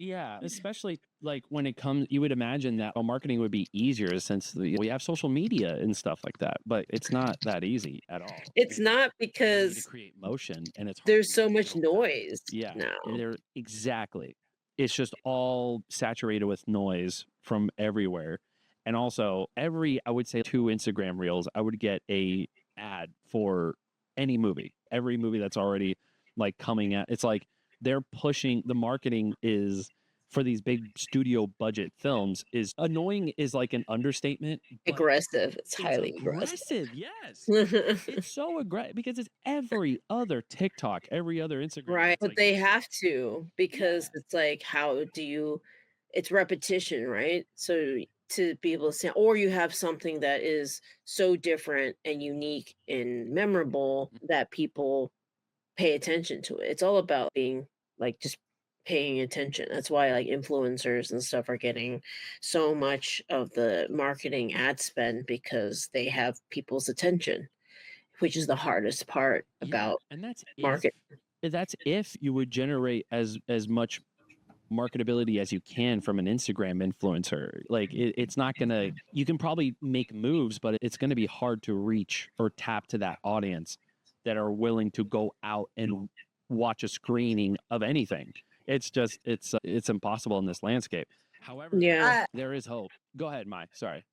S5: Yeah, especially like when it comes, you would imagine that marketing would be easier since we have social media and stuff like that, but it's not that easy at all.
S3: It's not
S5: You need
S3: because
S5: to create motion, and it's hard
S3: there's
S5: to
S3: so
S5: make
S3: much
S5: real time.
S3: noise
S5: Yeah,
S3: now.
S5: exactly. It's just all saturated with noise from everywhere, and also I would say 2 Instagram reels, I would get a ad for any movie, every movie that's already like coming out. It's like they're pushing the marketing is for these big studio budget films is annoying is like an understatement.
S3: Aggressive. It's highly
S5: aggressive. Yes. It's so aggressive because it's every other TikTok, every other Instagram.
S3: Right.
S5: It's
S3: But
S5: like,
S3: they have to because it's like, it's repetition, right? So to be able to say, or you have something that is so different and unique and memorable that people pay attention to it. It's all about being like just paying attention. That's why like influencers and stuff are getting so much of the marketing ad spend because they have people's attention, which is the hardest part about
S5: and that's
S3: market.
S5: That's if you would generate as much marketability as you can from an Instagram influencer. Like it's not gonna, you can probably make moves, but it's gonna be hard to reach or tap to that audience that are willing to go out and watch a screening of anything. It's just it's impossible in this landscape. However, there is hope. Go ahead, Mai. Sorry.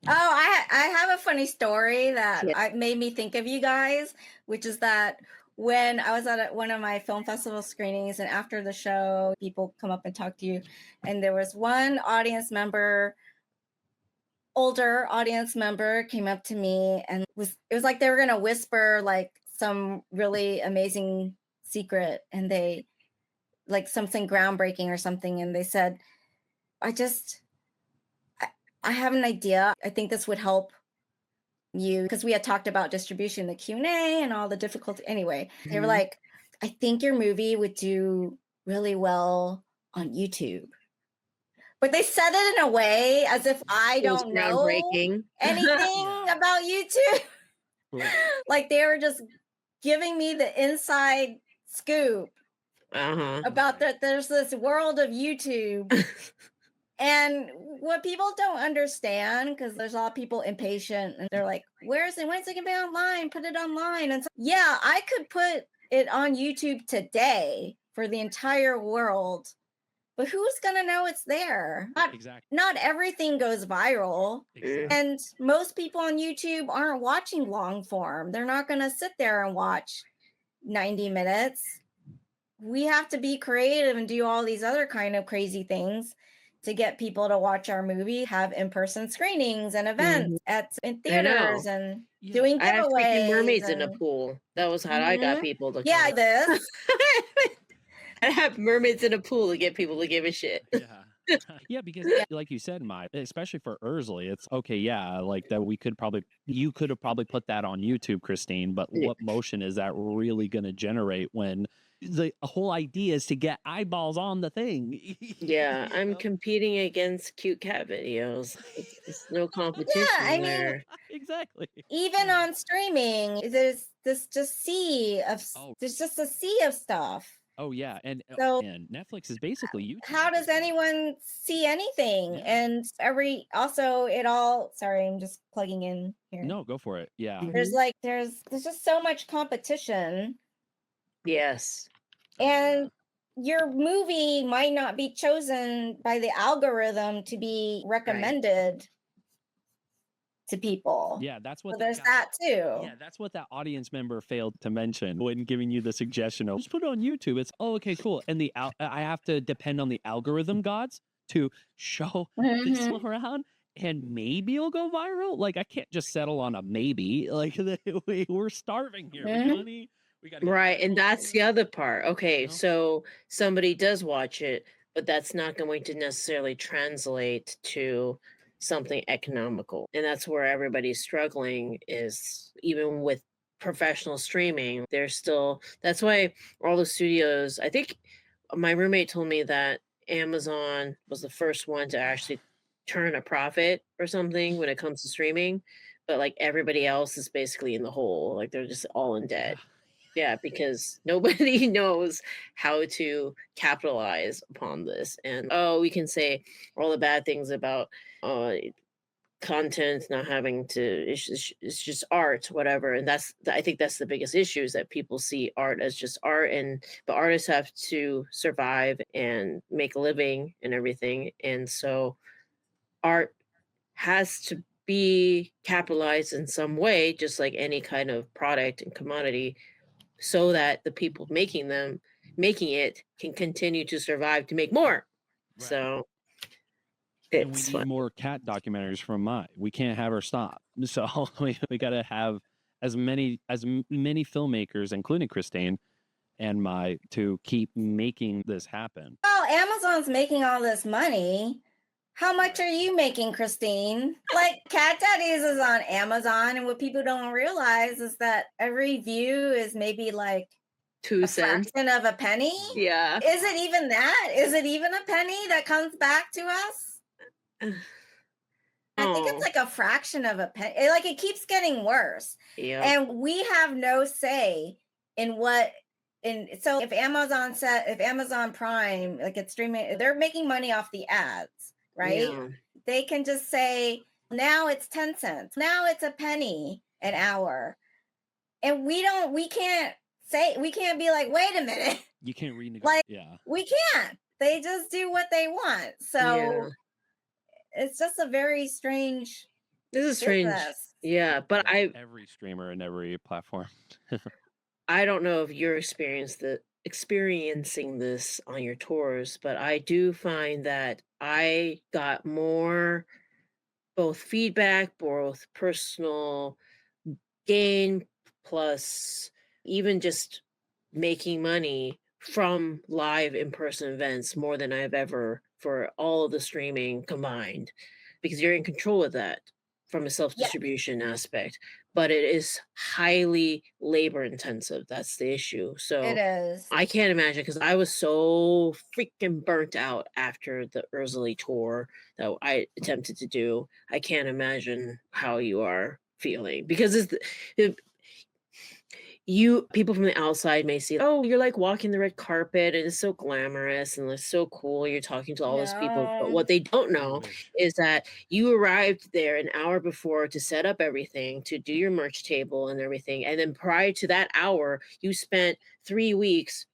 S1: Oh, I have a funny story that made me think of you guys, which is that when I was at one of my film festival screenings and after the show, people come up and talk to you. And there was one audience member, older audience member came up to me and it was like they were going to whisper like some really amazing secret and they like something groundbreaking or something. And they said, I have an idea. I think this would help you because we had talked about distribution, the Q&A and all the difficulty. Anyway, they were like, I think your movie would do really well on YouTube. But they said it in a way as if I don't know anything about YouTube. Like they were just giving me the inside scoop about that there's this world of YouTube. And what people don't understand, because there's a lot of people impatient and they're like, when's it going to be online? Put it online. And so, yeah, I could put it on YouTube today for the entire world, but who's going to know it's there? Not everything goes viral. And most people on YouTube aren't watching long form. They're not going to sit there and watch 90 minutes. We have to be creative and do all these other kind of crazy things to get people to watch our movie, have in-person screenings and events in theaters and doing giveaways.
S3: I have freaking mermaids in a pool. That was how I got people to come.
S1: This.
S3: I have mermaids in a pool to get people to give a shit.
S5: Yeah, because like you said, Mai, especially for Ursley, it's okay. Yeah, like that you could have probably put that on YouTube, Christine, but what motion is that really going to generate when the whole idea is to get eyeballs on the thing?
S3: Yeah, I'm competing against cute cat videos. It's no competition there.
S5: Exactly.
S1: Even on streaming, there's just a sea of stuff.
S5: Oh yeah, and Netflix is basically YouTube.
S1: How does anyone see anything? And sorry, I'm just plugging in here.
S5: No, go for it. Yeah.
S1: There's just so much competition.
S3: Yes.
S1: And your movie might not be chosen by the algorithm to be recommended to people.
S5: Yeah, that's what
S1: So there's that too.
S5: Yeah, that's what that audience member failed to mention when giving you the suggestion of just put it on YouTube. It's okay, cool. And I have to depend on the algorithm gods to show this around, and maybe it'll go viral. Like I can't just settle on a maybe. Like we're starving here. Money. We got
S3: right, and that's the other part. Okay,
S5: You know?
S3: so somebody does watch it, but that's not going to necessarily translate to something economical. And that's where everybody's struggling is even with professional streaming, there's still that's why all the studios, I think my roommate told me that Amazon was the first one to actually turn a profit or something when it comes to streaming, but like everybody else is basically in the hole, like they're just all in debt. Yeah, because nobody knows how to capitalize upon this. And we can say all the bad things about content not having to. It's just art, whatever. And I think that's the biggest issue is that people see art as just art, and the artists have to survive and make a living and everything. And so, art has to be capitalized in some way, just like any kind of product and commodity, so that the people making it can continue to survive to make more.
S5: Right.
S3: So
S5: And we
S3: it's
S5: need more cat documentaries from Mai. We can't have her stop. So we got to have as many filmmakers, including Christine and Mai, to keep making this happen.
S1: Well, Amazon's making all this money. How much are you making, Christine? Like Cat Daddies is on Amazon, and what people don't realize is that every view is maybe like
S3: 2 cents.
S1: fraction of a penny.
S3: Yeah.
S1: Is it even that? Is it even a penny that comes back to us? I think it's like a fraction of a penny. Like it keeps getting worse.
S3: Yeah.
S1: And we have no say in what. So if Amazon Prime, like it's streaming, they're making money off the ads, right?
S3: Yeah.
S1: They can just say, now it's 10 cents. Now it's a penny an hour. And we can't be like, wait a minute.
S5: You can't renegotiate.
S1: Like,
S5: yeah.
S1: We can't. They just do what they want. So it's just a very strange.
S3: This is strange.
S1: business.
S3: Yeah, but
S5: every streamer and every platform.
S3: I don't know if you're experiencing this on your tours, but I do find that I got more both feedback, both personal gain, plus even just making money from live in-person events more than I've ever for all of the streaming combined, because you're in control of that from a self-distribution aspect, but it is highly labor intensive. That's the issue. So
S1: It is.
S3: I can't imagine, because I was so freaking burnt out after the Ursula tour that I attempted to do. I can't imagine how you are feeling, because people from the outside may see, oh, you're like walking the red carpet and it's so glamorous and it's so cool. You're talking to all those people. But
S1: No.
S3: what they don't know is that you arrived there an hour before to set up everything, to do your merch table and everything. And then prior to that hour, you spent 3 weeks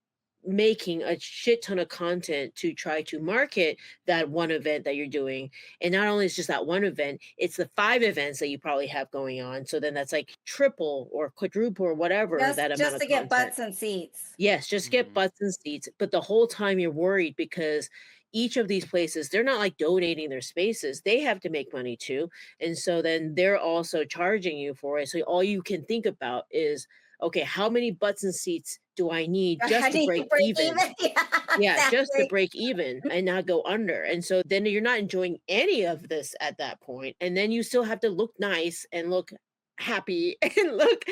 S3: making a shit ton of content to try to market that one event that you're doing. And not only is just that one event, it's the 5 events that you probably have going on. So then that's like triple or quadruple or whatever that amount
S1: Just
S3: of
S1: to get
S3: content.
S1: butts and seats.
S3: Yes, just get butts and seats. But the whole time you're worried, because each of these places, they're not like donating their spaces. They have to make money too. And so then they're also charging you for it. So all you can think about is, okay, how many butts and seats do I need just to break even? Yeah, just to break even and not go under. And so then you're not enjoying any of this at that point. And then you still have to look nice and look happy and look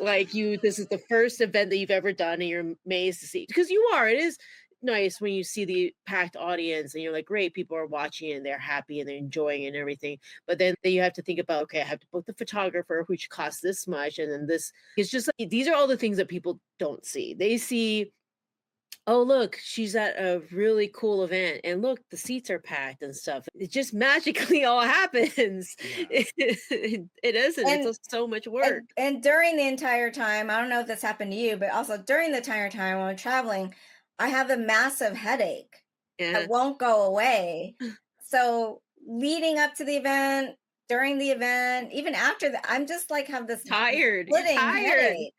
S3: like this is the first event that you've ever done and you're amazed to see, because you are. It is nice when you see the packed audience and you're like, great, people are watching and they're happy and they're enjoying and everything. But then you have to think about, okay, I have to book the photographer, which costs this much, and then this. It's just like, these are all the things that people don't see. They see, oh, look, she's at a really cool event, and look, the seats are packed and stuff. It just magically all happens. Yeah. It isn't. It's so much work.
S1: And during the entire time, I don't know if this happened to you, but also during the entire time when I'm traveling, I have a massive headache that won't go away. So leading up to the event, during the event, even after that, I'm just like have this
S3: Tired. You're
S1: splitting
S3: tired.
S1: headache.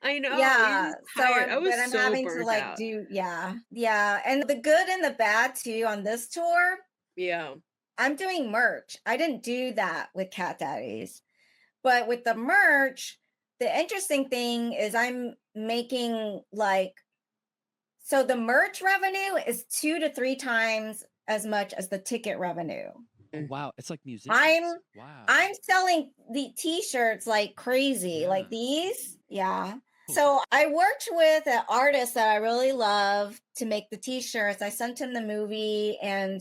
S3: I know.
S1: Yeah.
S3: You're
S1: So
S3: tired. I was
S1: but I'm
S3: so
S1: having to
S3: burnt
S1: like
S3: out.
S1: yeah. And the good and the bad too on this tour,
S3: Yeah.
S1: I'm doing merch. I didn't do that with Cat Daddies. But with the merch, the interesting thing is I'm making like, so the merch revenue is 2 to 3 times as much as the ticket revenue.
S5: Oh, wow. It's like musicians. Wow.
S1: I'm selling the t-shirts like crazy, like these. Yeah. So I worked with an artist that I really love to make the t-shirts. I sent him the movie and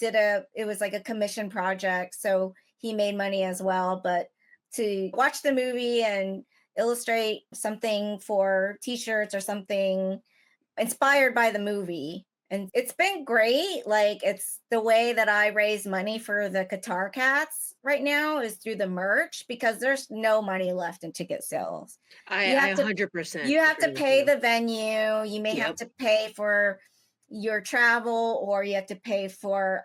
S1: it was like a commission project. So he made money as well. But to watch the movie and illustrate something for t-shirts or something inspired by the movie. And it's been great. Like it's the way that I raise money for the Qatar cats right now is through the merch because there's no money left in ticket sales.
S3: I 100%.
S1: You have to pay the venue. You may have to pay for your travel or you have to pay for,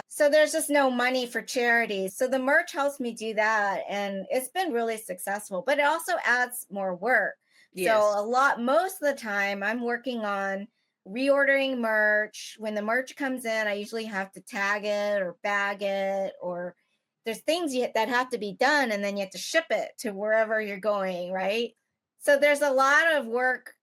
S1: so there's just no money for charities. So the merch helps me do that. And it's been really successful, but it also adds more work.
S3: Yes.
S1: So most of the time I'm working on reordering merch. When the merch comes in, I usually have to tag it or bag it, or there's things that have to be done and then you have to ship it to wherever you're going, right? So there's a lot of work.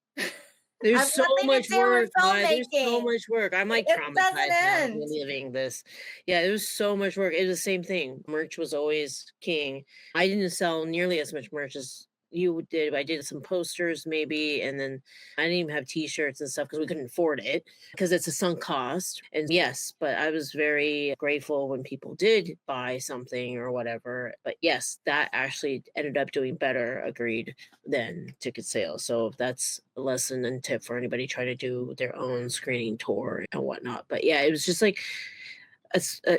S3: There's so much work. There's so much work. I'm like
S1: It
S3: traumatized
S1: doesn't
S3: now
S1: end.
S3: reliving this. Yeah, it was so much work. It was the same thing. Merch was always king. I didn't sell nearly as much merch as you did. I did some posters maybe, and then I didn't even have t-shirts and stuff because we couldn't afford it because it's a sunk cost. And yes, but I was very grateful when people did buy something or whatever. But yes, that actually ended up doing better, agreed, than ticket sales. So that's a lesson and tip for anybody trying to do their own screening tour and whatnot. But yeah, it was just like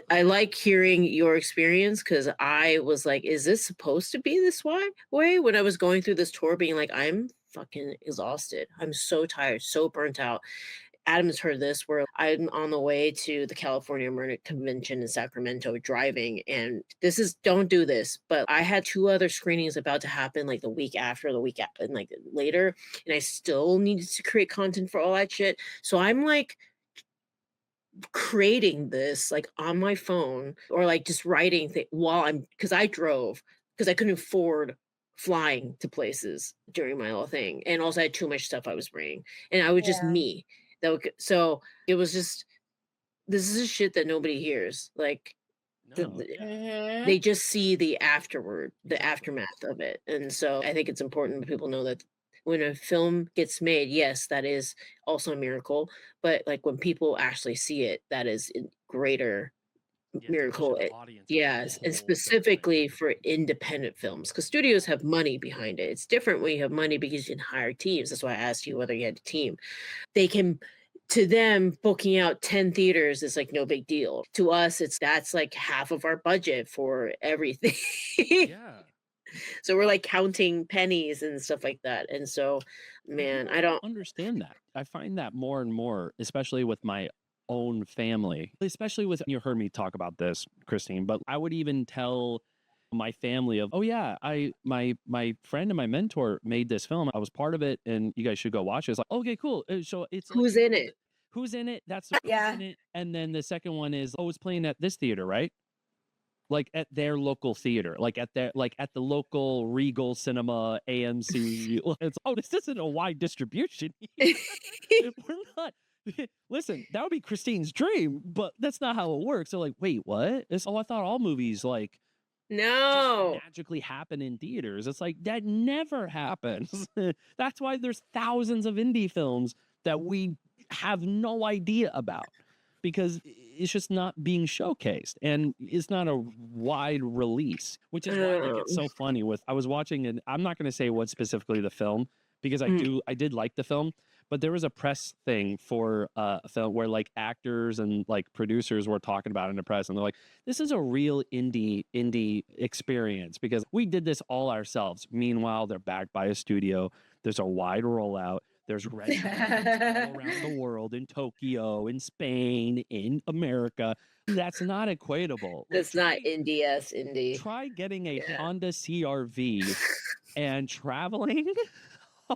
S3: I like hearing your experience because I was like, is this supposed to be this way? When I was going through this tour, being like, I'm fucking exhausted. I'm so tired, so burnt out. Adam has heard this where I'm on the way to the California Murder Convention in Sacramento driving, and don't do this, but I had 2 other screenings about to happen like the week after, and like later, and I still needed to create content for all that shit. So I'm like creating this like on my phone or like just writing while because I drove because I couldn't afford flying to places during my whole thing, and also I had too much stuff I was bringing, and I was just me. So it was just, this is shit that nobody hears. Like they just see the aftermath of it, and so I think it's important that people know that when a film gets made, yes, that is also a miracle. But like when people actually see it, that is a greater miracle. Yes, and specifically for independent films, because studios have money behind it. It's different when you have money because you can hire teams. That's why I asked you whether you had a team. To them, booking out 10 theaters is like no big deal. To us, that's like half of our budget for everything. So we're like counting pennies and stuff like that. And so, man, I don't
S5: understand that. I find that more and more, especially with my own family, especially with, you heard me talk about this, Christine, but I would even tell my family of, oh yeah, my friend and my mentor made this film. I was part of it and you guys should go watch it. It's like, okay, cool. So it's
S3: who's in it?
S5: Who's in it? That's who's in it. And then the second one is, oh, it's playing at this theater, right? Like at their local theater, like at the local Regal Cinema, AMC. It's, oh, this isn't a wide distribution. We're not. Listen, that would be Christine's dream, but that's not how it works. They're like, wait, what? I thought all movies like just magically happen in theaters. It's like that never happens. That's why there's thousands of indie films that we have no idea about, because it's just not being showcased and it's not a wide release, which is why I think it's so funny I was watching, and I'm not going to say what specifically the film, because I did like the film, but there was a press thing for a film where like actors and like producers were talking about it in the press, and they're like, this is a real indie experience because we did this all ourselves. Meanwhile, they're backed by a studio. There's a wide rollout. There's red carpets all around the world, in Tokyo, in Spain, in America. That's not equatable.
S3: That's not indie-esque indie.
S5: Try getting a Honda CRV and traveling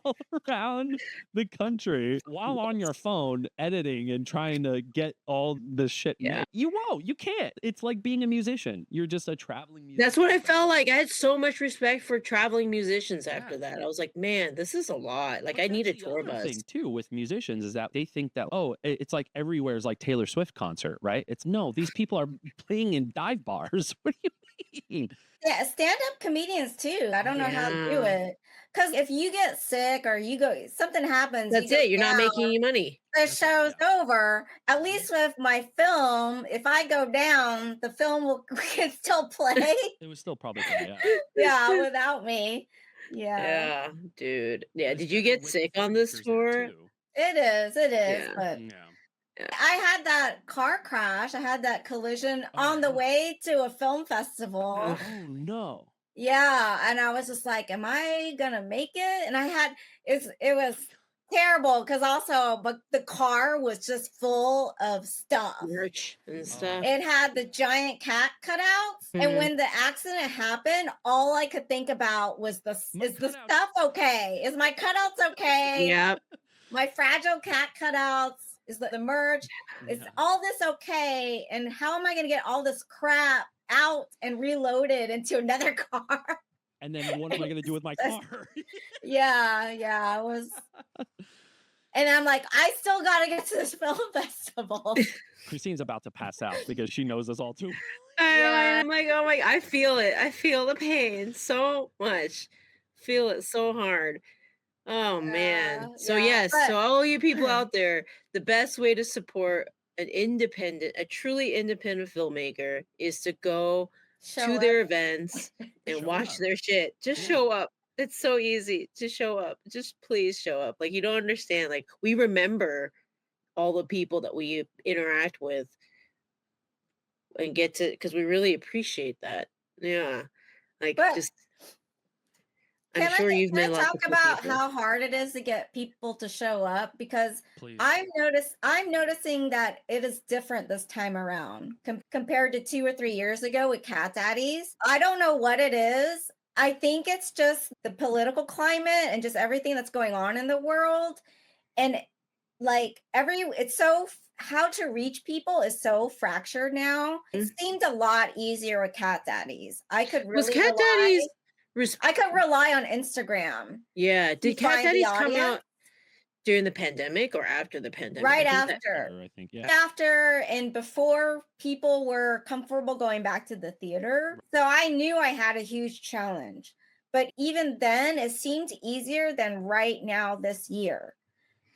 S5: all around the country while on your phone editing and trying to get all the shit made. You won't. You can't. It's like being a musician. You're just a traveling musician.
S3: That's what I felt like. I had so much respect for traveling musicians after that. I was like, man, this is a lot. Like, I need a tour bus.
S5: Thing too with musicians is that they think that, oh, it's like everywhere is like Taylor Swift concert, right? It's no, these people are playing in dive bars. What do you mean?
S1: Yeah, stand-up comedians too. I don't know how to do it. Because if you get sick or something happens.
S3: That's it. You're not making any money.
S1: The show's over. At least with my film, if I go down, the film can still play.
S5: It was still probably play,
S1: yeah, without me.
S3: Yeah, dude. Yeah, did you get sick on this tour?
S1: It is.
S3: Yeah.
S1: But I had that car crash. I had that collision on the way to a film festival.
S5: Oh no.
S1: Yeah, and I was just like, am I gonna make it? And it was terrible because but the car was just full of stuff.
S3: Merch and stuff.
S1: It had the giant cat cutouts. And when the accident happened, all I could think about was is the stuff okay? Is my cutouts okay?
S3: Yep.
S1: My fragile cat cutouts. Is the merch? Is all this okay? And how am I going to get all this crap out and reloaded into another car?
S5: And then what am I going to do with my car?
S1: Yeah, it was. And I'm like, I still got to get to this film festival.
S5: Christine's about to pass out because she knows us all too.
S3: I'm like, oh my, I feel it. I feel the pain so much. Feel it so hard. Oh man. So yes, so all you people out there, the best way to support a truly independent filmmaker is to go to their events and watch their shit. Just show up. It's so easy to show up. Just please show up. Like, you don't understand. Like, we remember all the people that we interact with and get to, because we really appreciate that. Yeah. Like, I'm sure you've met a lot of
S1: talk about how hard it is to get people to show up, because I'm noticing that it is different this time around compared to 2 or 3 years ago with Cat Daddies. I don't know what it is. I think it's just the political climate and just everything that's going on in the world. And like how to reach people is so fractured now. It seemed a lot easier with Cat Daddies. I could rely on Instagram.
S3: Yeah. Did Cat Daddies come out during the pandemic or after the pandemic?
S1: Right after.
S5: I think, yeah.
S1: After and before people were comfortable going back to the theater. So I knew I had a huge challenge. But even then, it seemed easier than right now this year.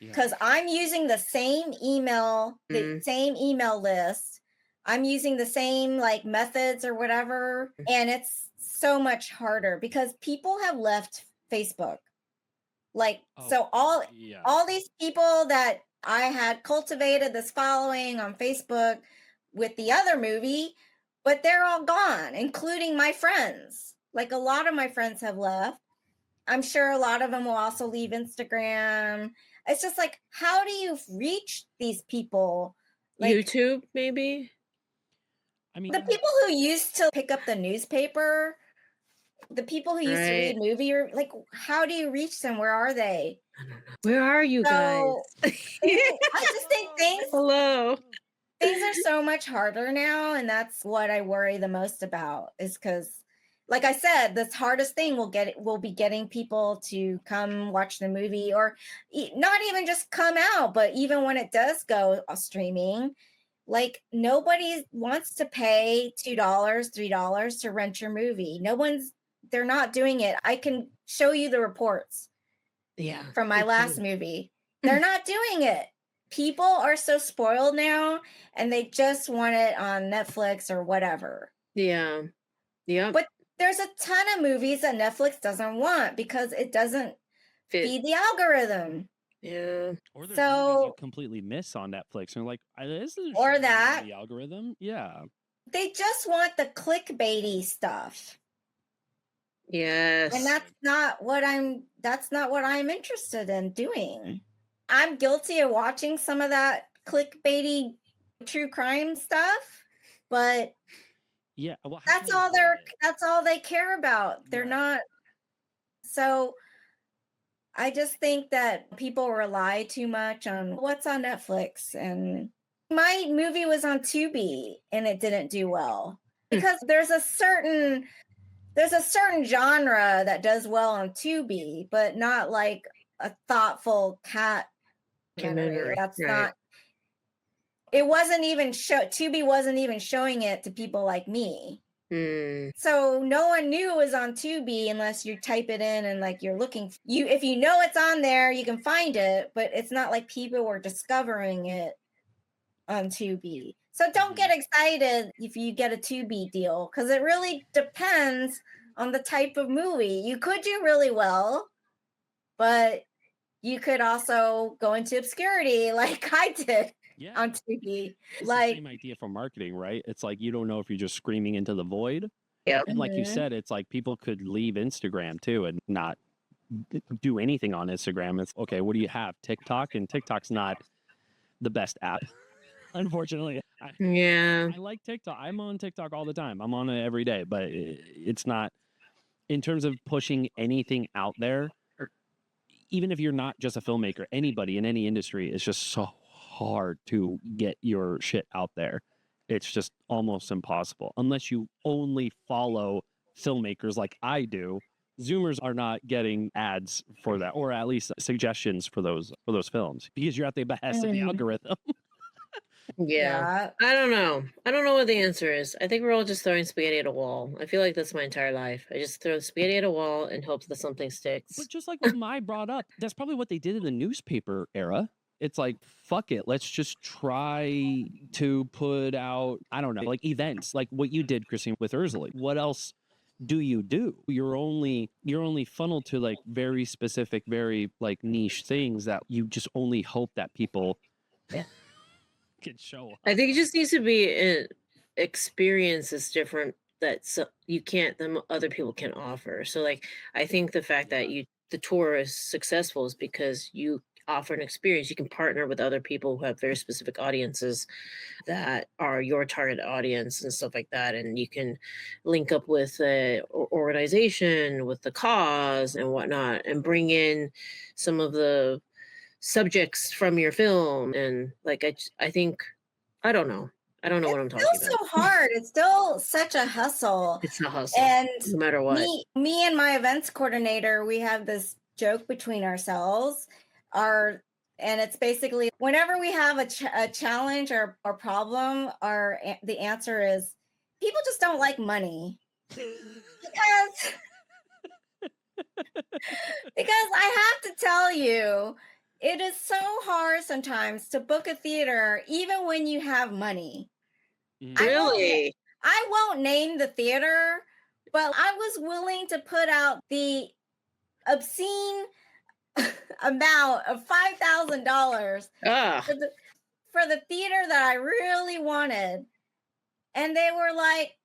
S1: Because I'm using the same email list. I'm using the same like methods or whatever. And it's so much harder because people have left Facebook. All these people that I had cultivated this following on Facebook with the other movie, but they're all gone, including my friends. Like, a lot of my friends have left. I'm sure a lot of them will also leave Instagram. It's just like, how do you reach these people? Like,
S3: YouTube, maybe?
S5: I mean,
S1: the people who used to pick up the newspaper, the people who used to read movie, or like, how do you reach them? Where are they?
S3: Where are you guys?
S1: I just think things are so much harder now, and that's what I worry the most about. Is because, like I said, the hardest thing will be getting people to come watch the movie, or not even just come out, but even when it does go streaming. Like, nobody wants to pay $2, $3 to rent your movie. They're not doing it. I can show you the reports.
S3: Yeah.
S1: From my last movie. They're not doing it. People are so spoiled now, and they just want it on Netflix or whatever.
S3: Yeah. Yeah.
S1: But there's a ton of movies that Netflix doesn't want because it doesn't feed the algorithm.
S3: Yeah.
S5: Or there's movies you completely miss on Netflix, and like, this is the algorithm. Yeah.
S1: They just want the clickbaity stuff.
S3: Yes.
S1: And that's not what I'm interested in doing. I'm guilty of watching some of that clickbaity true crime stuff, but
S5: Yeah, well,
S1: that's all they care about. They're not. So I just think that people rely too much on what's on Netflix, and my movie was on Tubi and it didn't do well because there's a certain genre that does well on Tubi, but not like a thoughtful cat documentary. That's not. It wasn't even Tubi wasn't even showing it to people like me. So no one knew it was on Tubi unless you type it in and like you're looking. If you know it's on there, you can find it, but it's not like people were discovering it on Tubi. So don't get excited if you get a Tubi deal, because it really depends on the type of movie. You could do really well, but you could also go into obscurity like I did.
S5: Yeah.
S1: On Tubi.
S5: It's the same idea for marketing, right? It's like you don't know if you're just screaming into the void.
S3: Yeah.
S5: And like you said, it's like people could leave Instagram too and not do anything on Instagram. It's okay, what do you have? TikTok? And TikTok's not the best app, unfortunately. I like TikTok. I'm on TikTok all the time. I'm on it every day, but it's not, in terms of pushing anything out there, even if you're not just a filmmaker, anybody in any industry, is just so hard to get your shit out there. It's just almost impossible unless you only follow filmmakers like I do. Zoomers are not getting ads for that, or at least suggestions for those films, because you're at the behest of the algorithm.
S3: Yeah. I don't know what the answer is. I think we're all just throwing spaghetti at a wall. I feel like that's my entire life. I just throw spaghetti at a wall and hope that something sticks.
S5: But just like what Mai brought up, that's probably what they did in the newspaper era. It's like, fuck it, let's just try to put out, I don't know, like events, like what you did, Christine, with Ursula. What else do? You're only funneled to like very specific, very like niche things that you just only hope that people can show up.
S3: I think it just needs to be an experience that's different that other people can offer. So like, I think the fact that the tour is successful is because you offer an experience. You can partner with other people who have very specific audiences that are your target audience and stuff like that. And you can link up with an organization, with the cause and whatnot, and bring in some of the subjects from your film. And like, I think, I don't know what I'm talking about.
S1: It's still so hard. It's still such a hustle.
S3: It's a hustle.
S1: And
S3: no matter what.
S1: Me and my events coordinator, we have this joke between ourselves. And it's basically whenever we have a challenge or problem, the answer is people just don't like money. because I have to tell you, it is so hard sometimes to book a theater, even when you have money.
S3: Really?
S1: I won't name the theater, but I was willing to put out the obscene amount of $5,000 for the theater that I really wanted. And they were like,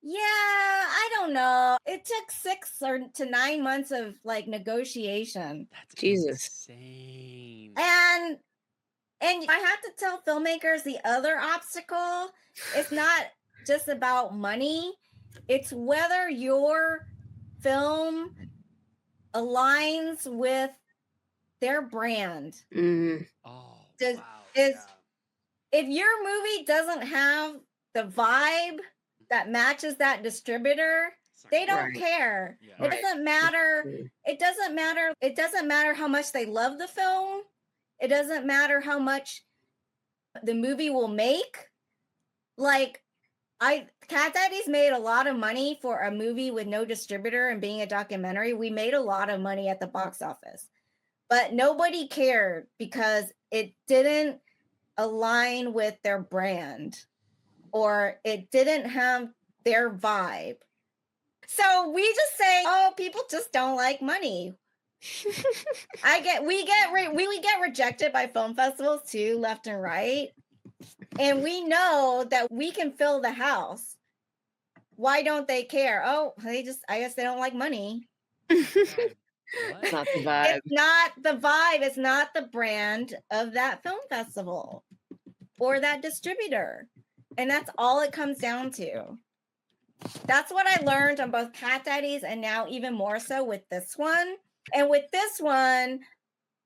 S1: yeah, I don't know. It took 6 to 9 months of like negotiation.
S5: That's
S3: Jesus.
S5: Insane.
S1: And I have to tell filmmakers the other obstacle, it's not just about money. It's whether your film aligns with their brand.
S3: Mm-hmm.
S1: If your movie doesn't have the vibe that matches that distributor, they don't care.
S5: Yeah.
S1: It doesn't matter. It doesn't matter. It doesn't matter how much they love the film. It doesn't matter how much the movie will make. Like, Cat Daddy's made a lot of money for a movie with no distributor and being a documentary. We made a lot of money at the box office, but nobody cared because it didn't align with their brand or it didn't have their vibe. So we just say, oh, people just don't like money. We get rejected by film festivals too, left and right. And we know that we can fill the house. Why don't they care? Oh, I guess they don't like money.
S3: It's not the vibe.
S1: It's not the vibe. It's not the brand of that film festival or that distributor. And that's all it comes down to. That's what I learned on both Cat Daddies and now even more so with this one. And with this one,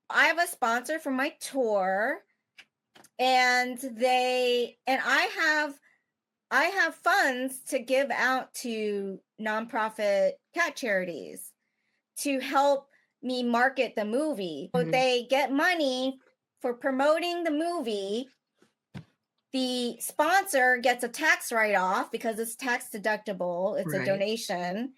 S1: I have a sponsor for my tour, and I have funds to give out to nonprofit cat charities to help me market the movie. So they get money for promoting the movie. The sponsor gets a tax write-off because it's tax deductible. It's a donation.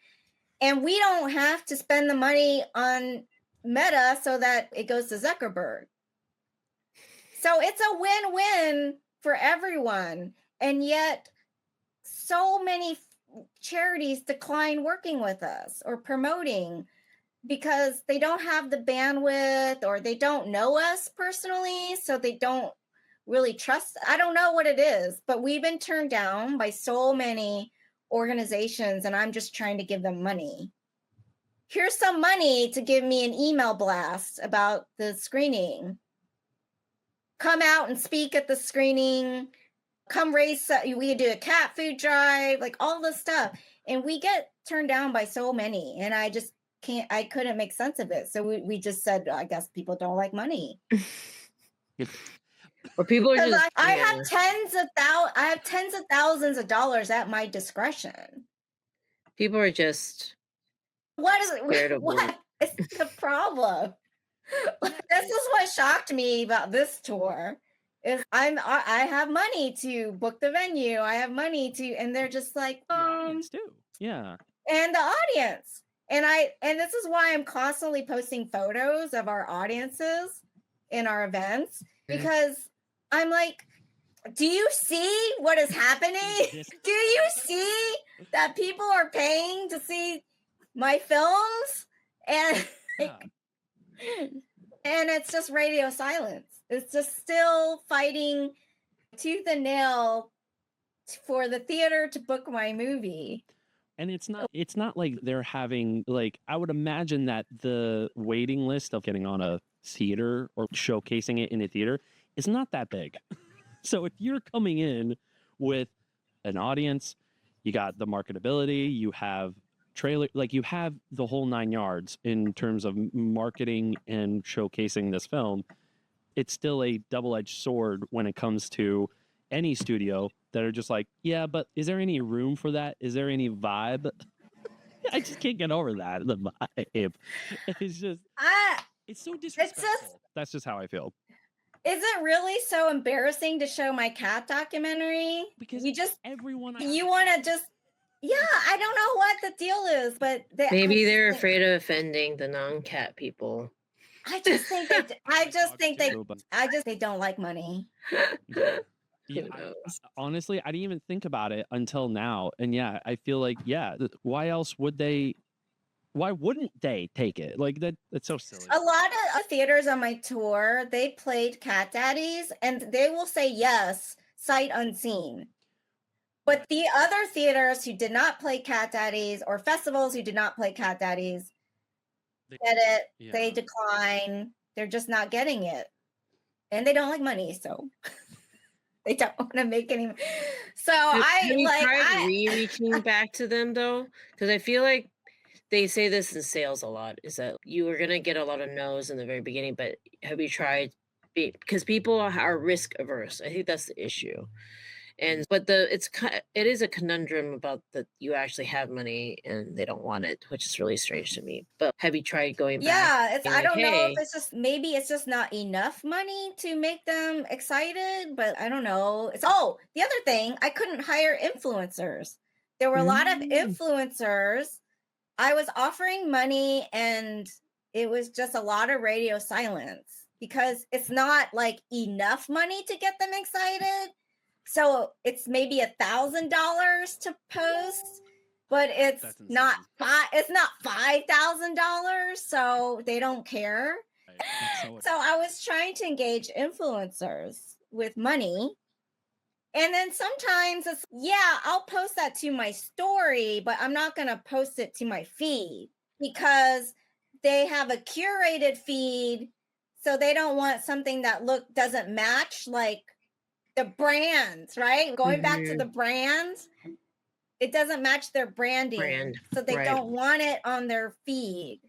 S1: And we don't have to spend the money on Meta so that it goes to Zuckerberg. So it's a win-win for everyone. And yet so many charities decline working with us or promoting because they don't have the bandwidth or they don't know us personally. So they don't really trust. I don't know what it is, but we've been turned down by so many organizations, and I'm just trying to give them money. Here's some money to give me an email blast about the screening. Come out and speak at the screening. Come raise, we do a cat food drive, like all this stuff. And we get turned down by so many. And I just I couldn't make sense of it. So we just said, I guess people don't like money.
S3: Or people are just,
S1: I have tens of thousands of dollars at my discretion.
S3: People are just
S1: what is the problem? This is what shocked me about this tour is I have money to book the venue. I have money to, and they're just like,
S5: yeah.
S1: And the audience. And this is why I'm constantly posting photos of our audiences in our events, because I'm like, do you see what is happening? Do you see that people are paying to see my films? And and it's just radio silence. It's just still fighting tooth and nail for the theater to book my movie.
S5: And it's not like they're having, like, I would imagine that the waiting list of getting on a theater or showcasing it in a theater is not that big. So if you're coming in with an audience, you got the marketability, you have trailer, like you have the whole 9 yards in terms of marketing and showcasing this film. It's still a double-edged sword when it comes to any studio that are just like, yeah, but is there any room for that? Is there any vibe? I just can't get over that. The vibe. It's just, it's so disrespectful. That's just how I feel.
S1: Is it really so embarrassing to show my cat documentary?
S5: Because
S1: you just
S5: everyone
S1: you want to just I don't know what the deal is, but
S3: maybe they're afraid of offending the non-cat people.
S1: I just think they don't like money.
S5: Yeah, honestly, I didn't even think about it until now, and yeah, I feel like why else would they? Why wouldn't they take it? Like that's so silly.
S1: A lot of theaters on my tour, they played Cat Daddies, and they will say yes, sight unseen. But the other theaters who did not play Cat Daddies, or festivals who did not play Cat Daddies, get it. They decline. They're just not getting it, and they don't like money, so they don't want to make any. So
S3: have you tried reaching back to them though? Because I feel like they say this in sales a lot, is that you are gonna get a lot of no's in the very beginning, but have you tried? Because people are risk averse. I think that's the issue. But it is a conundrum about that you actually have money and they don't want it, which is really strange to me. But have you tried going back?
S1: Yeah, I don't know if it's just maybe it's just not enough money to make them excited, but I don't know. The other thing, I couldn't hire influencers. There were a lot of influencers. I was offering money and it was just a lot of radio silence because it's not like enough money to get them excited. So it's maybe $1,000 to post, but it's not $5,000. So they don't care. So I was trying to engage influencers with money. And then sometimes it's, I'll post that to my story, but I'm not going to post it to my feed because they have a curated feed, so they don't want something that doesn't match like the brands, right? Going back to the brands, it doesn't match their branding, so they don't want it on their feed.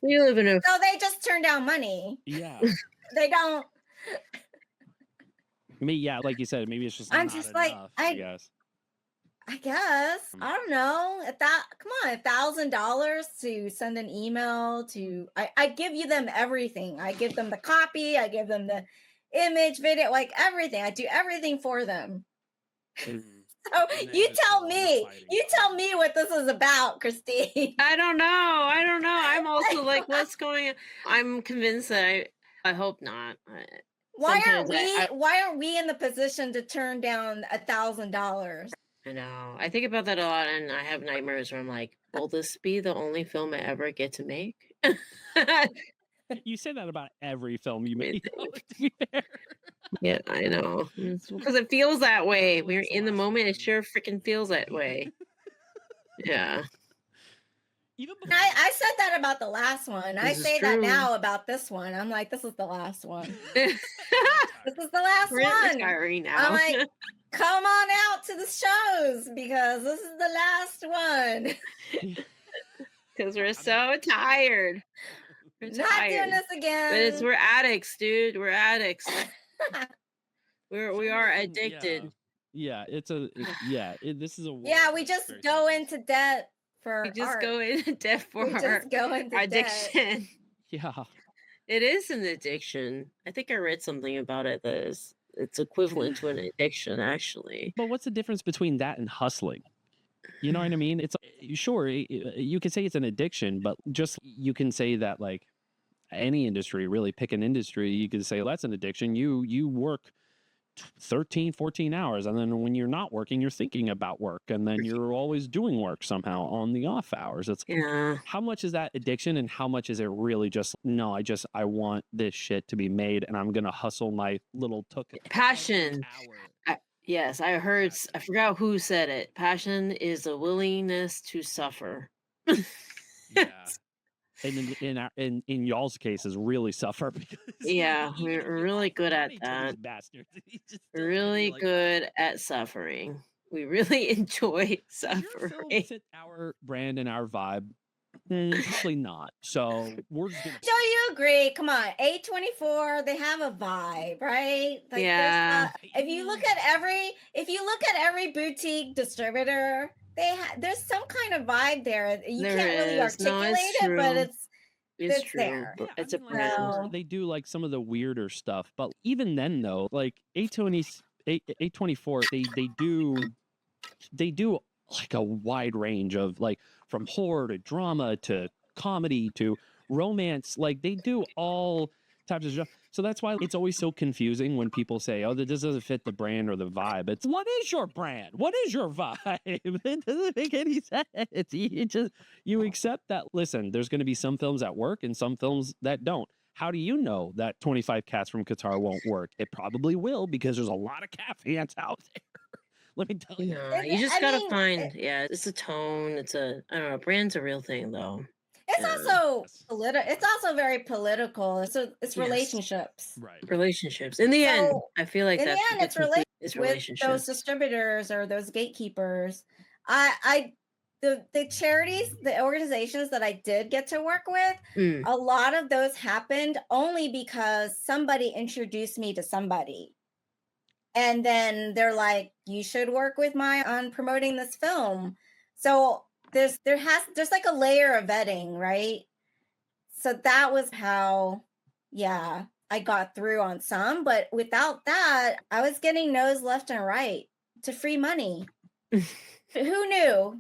S3: We live in a
S1: So they just turn down money.
S5: Yeah.
S1: They don't.
S5: Yeah, like you said, maybe it's just
S1: I'm
S5: not
S1: just
S5: enough,
S1: like,
S5: I guess.
S1: I guess. I don't know. Come on, $1,000 to send an email to. I give you them everything. I give them the copy. I give them the image, video, like everything. I do everything for them. So you tell me. You tell me what this is about, Christine.
S3: I don't know. I'm also like, what's going on? I'm convinced that I hope not.
S1: Why aren't we in the position to turn down $1,000?
S3: I know. I think about that a lot, and I have nightmares where I'm like, will this be the only film I ever get to make?
S5: You say that about every film you make, though, to be fair.
S3: Yeah, I know. Because it feels that way. We're in the moment. It sure freaking feels that way. Yeah.
S1: I said that about the last one. I
S3: This is
S1: say that
S3: true.
S1: now about this one. I'm like, this is the last one. This is the last
S3: We're
S1: one.
S3: retiring now.
S1: I'm like, come on out to the shows because this is the last one.
S3: Because we're so tired. We're
S1: Not
S3: tired.
S1: doing this again.
S3: But we're addicts, dude. We're addicts. we are addicted.
S5: Yeah, this is a
S1: Yeah, we just go into debt for
S3: We just
S1: art.
S3: go into debt for
S1: We just go into
S3: addiction.
S5: Yeah.
S3: It is an addiction. I think I read something about it that it's equivalent to an addiction, actually.
S5: But what's the difference between that and hustling? You know what I mean? It's sure you could say it's an addiction, but just you can say that like any industry, really pick an industry, you could say, well, that's an addiction. You work 13, 14 hours, and then when you're not working, you're thinking about work, and then you're always doing work somehow on the off hours. It's how much is that addiction, and how much is it really just no? I want this shit to be made, and I'm gonna hustle my little
S3: passion. Yes, I heard. I forgot who said it. Passion is a willingness to suffer.
S5: Yeah. And in y'all's cases, really suffer because
S3: yeah, we're really good at that.
S5: Bastards.
S3: Really good at suffering. We really enjoy suffering.
S5: Fit our brand and our vibe? Probably not. So we're just gonna.
S1: So you agree? Come on, A24. They have a vibe, right? Like
S3: yeah.
S1: If you look at every boutique distributor, there's some kind of vibe there. You can't really articulate it, but it's
S3: true.
S1: there.
S3: Yeah, it's a brand.
S5: They do like some of the weirder stuff, but even then, though, like A24, they do like a wide range of like from horror to drama to comedy to romance. Like they do all types of stuff. So that's why it's always so confusing when people say, oh, this doesn't fit the brand or the vibe. It's what is your brand? What is your vibe? It doesn't make any sense. You accept that, listen, there's going to be some films that work and some films that don't. How do you know that 25 Cats from Qatar won't work? It probably will because there's a lot of cat fans out there. Let me tell you.
S3: You just got to find, it's a tone. I don't know, brand's a real thing though.
S1: It's also political. It's also very political. So it's relationships.
S5: Right.
S3: Relationships. In the end, I feel like
S1: in the end, it's
S3: relationships.
S1: With those distributors or those gatekeepers. The charities, the organizations that I did get to work with, a lot of those happened only because somebody introduced me to somebody. And then they're like, you should work with on promoting this film. So there's like a layer of vetting, right? So that was how, I got through on some, but without that, I was getting no's left and right to free money. Who knew?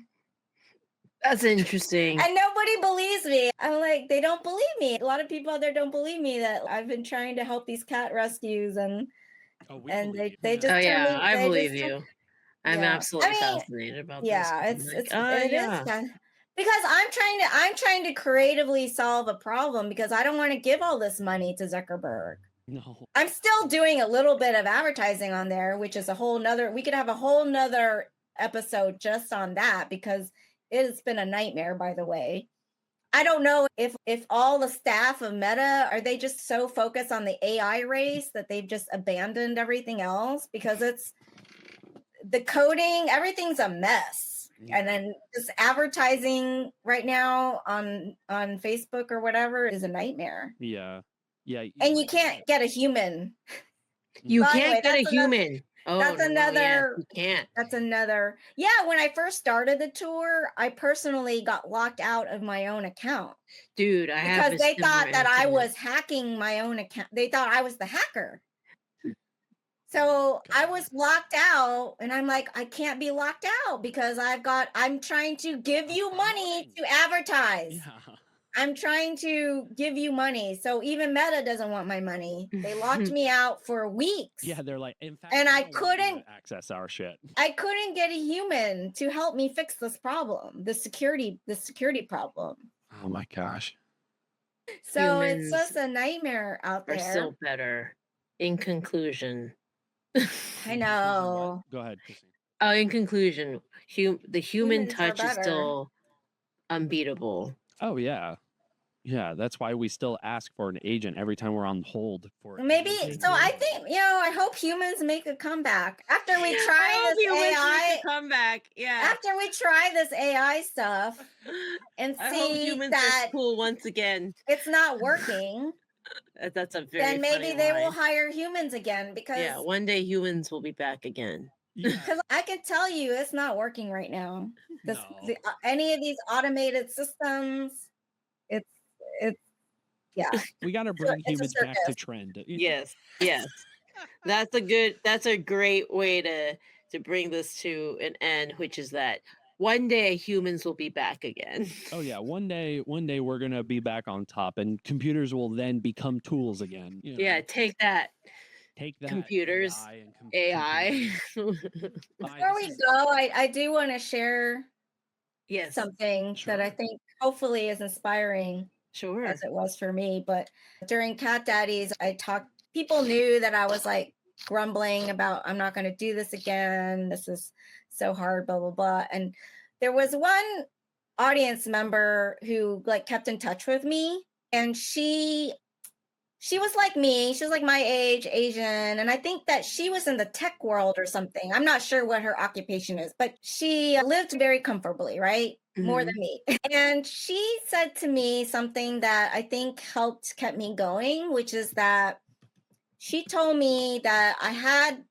S3: That's interesting.
S1: And nobody believes me. I'm like, they don't believe me. A lot of people out there don't believe me that I've been trying to help these cat rescues and they just
S3: I believe you. I'm absolutely fascinated about this.
S1: Yeah, because I'm trying to creatively solve a problem because I don't want to give all this money to Zuckerberg.
S5: No.
S1: I'm still doing a little bit of advertising on there, which is we could have a whole nother episode just on that because It's been a nightmare, by the way. I don't know if all the staff of Meta, are they just so focused on the AI race that they've just abandoned everything else? Because it's the coding, everything's a mess. And then just advertising right now on Facebook or whatever is a nightmare.
S5: Yeah. Yeah.
S1: And you can't get a human.
S3: You
S1: By the
S3: can't
S1: way,
S3: get a
S1: that's another-
S3: human. Oh,
S1: that's
S3: no, yeah,
S1: another.
S3: you can't.
S1: That's another. Yeah, when I first started the tour, I personally got locked out of my own account.
S3: Dude, I have
S1: Because
S3: a
S1: they thought
S3: similar
S1: that I
S3: incident.
S1: was hacking my own account. They thought I was the hacker. So I was locked out, and I'm like, I can't be locked out because I'm trying to give you money to advertise.
S5: Yeah.
S1: I'm trying to give you money. So even Meta doesn't want my money. They locked me out for weeks.
S5: Yeah, they're like, in fact,
S1: And
S5: we
S1: I
S5: don't want you to
S1: couldn't-
S5: access our shit.
S1: I couldn't get a human to help me fix this problem, the security problem.
S5: Oh my gosh.
S1: So it's
S3: Humans
S1: just a nightmare out
S3: Are
S1: there.
S3: still better. In conclusion.
S1: I know.
S5: Go ahead, Christine.
S3: In conclusion, the human
S1: Humans are
S3: touch is
S1: better.
S3: still unbeatable.
S5: Oh yeah. Yeah, that's why we still ask for an agent every time we're on hold for
S1: Maybe
S5: anything.
S1: so. I think I hope humans make a comeback after we
S3: I
S1: try
S3: hope
S1: this
S3: humans make
S1: AI.
S3: a comeback. Yeah.
S1: After we try this AI stuff and
S3: I hope
S1: see
S3: humans
S1: that
S3: are cool once again.
S1: it's not working,
S3: That's a very
S1: then maybe
S3: funny
S1: they
S3: line.
S1: will hire humans again because
S3: Yeah, one day humans will be back again.
S5: Yeah.
S1: because I can tell you it's not working right now. This
S5: No.
S1: any of these automated systems, it's yeah.
S5: We got to bring
S1: it's a
S5: humans back to
S1: circus.
S5: trend.
S3: Yes, yes. That's a great way to bring this to an end, which is that one day humans will be back again.
S5: Oh yeah, one day we're gonna be back on top, and computers will then become tools again. You know?
S3: Yeah, take that,
S5: Take that
S3: computers,
S5: AI and
S3: AI.
S1: Before we go, I do want to share
S3: Yes,
S1: something that I
S5: Sure.
S1: think hopefully is inspiring
S3: sure.
S1: as it was for me. But during Cat Daddies, people knew that I was like grumbling about, I'm not going to do this again. This is so hard, blah, blah, blah. And there was one audience member who like kept in touch with me, and she was like me. She was like my age, Asian. And I think that she was in the tech world or something. I'm not sure what her occupation is, but she lived very comfortably, right? More than me. And she said to me something that I think kept me going, which is that she told me that I had,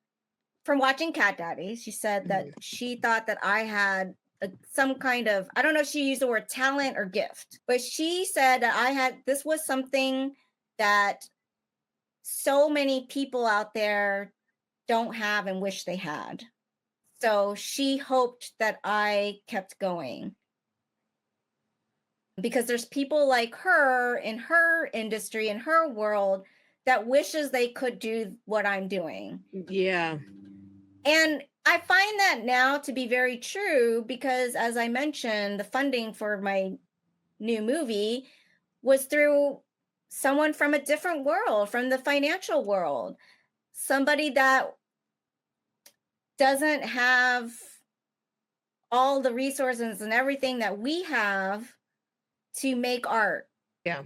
S1: from watching Cat Daddy, she said that she thought that I had some kind of, I don't know if she used the word talent or gift, but she said that this was something that so many people out there don't have and wish they had. So she hoped that I kept going. Because there's people like her in her industry, in her world, that wishes they could do what I'm doing.
S3: Yeah.
S1: And I find that now to be very true because, as I mentioned, the funding for my new movie was through someone from a different world, from the financial world, somebody that doesn't have all the resources and everything that we have to make art.
S3: Yeah.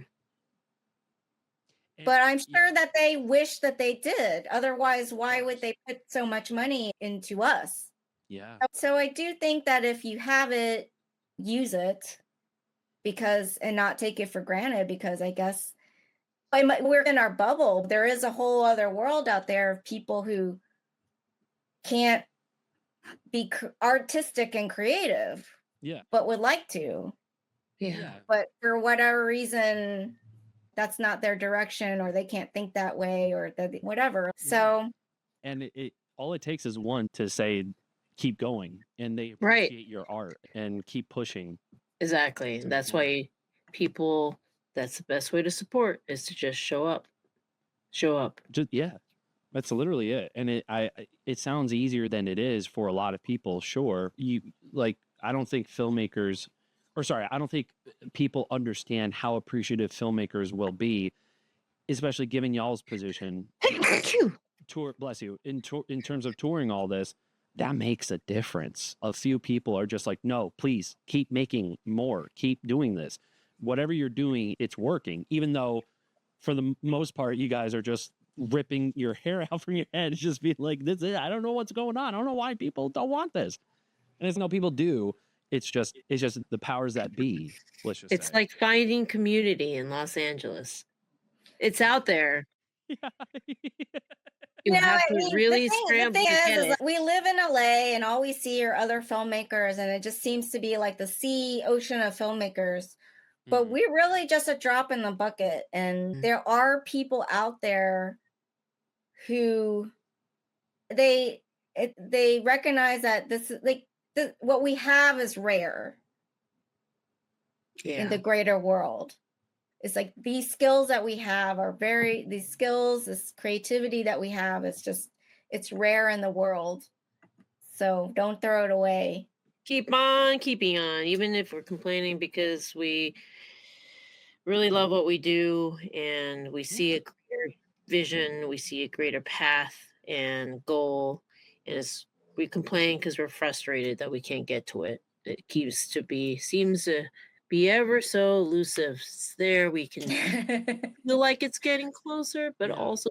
S1: But I'm sure that they wish that they did. Otherwise, why would they put so much money into us?
S5: Yeah.
S1: So I do think that if you have it, use it and not take it for granted, because I guess we're in our bubble. There is a whole other world out there of people who can't be artistic and creative.
S5: Yeah.
S1: But would like to.
S3: Yeah.
S1: But for whatever reason, that's not their direction, or they can't think that way, or whatever. So,
S5: and all it takes is one to say, keep going, and they appreciate your art and keep pushing.
S3: Exactly. That's why that's the best way to support, is to just show up.
S5: Yeah, that's literally it. And it sounds easier than it is for a lot of people. Sure. I don't think I don't think people understand how appreciative filmmakers will be, especially given y'all's position. Bless you. In terms of touring all this, that makes a difference. A few people are just like, no, please keep making more, keep doing this. Whatever you're doing, it's working, even though for the most part, you guys are just ripping your hair out from your head. It's just being like, this is, I don't know what's going on. I don't know why people don't want this. And it's no, people do. It's just the powers that be. Let's just
S3: It's
S5: say.
S3: like finding community in Los Angeles. It's out there.
S5: Yeah.
S3: You have to really
S1: the
S3: scramble
S1: thing
S3: to get
S1: is
S3: it.
S1: like, we live in LA and all we see are other filmmakers, and it just seems to be like the ocean of filmmakers. But we're really just a drop in the bucket, and there are people out there who they recognize that this is like what we have is rare in the greater world. It's like these skills that we have are these skills, this creativity that we have, it's rare in the world. So don't throw it away.
S3: Keep on keeping on, even if we're complaining, because we really love what we do and we see a clear vision, we see a greater path and goal. And we complain because we're frustrated that we can't get to it. It seems to be ever so elusive. It's there, we can feel like it's getting closer, but also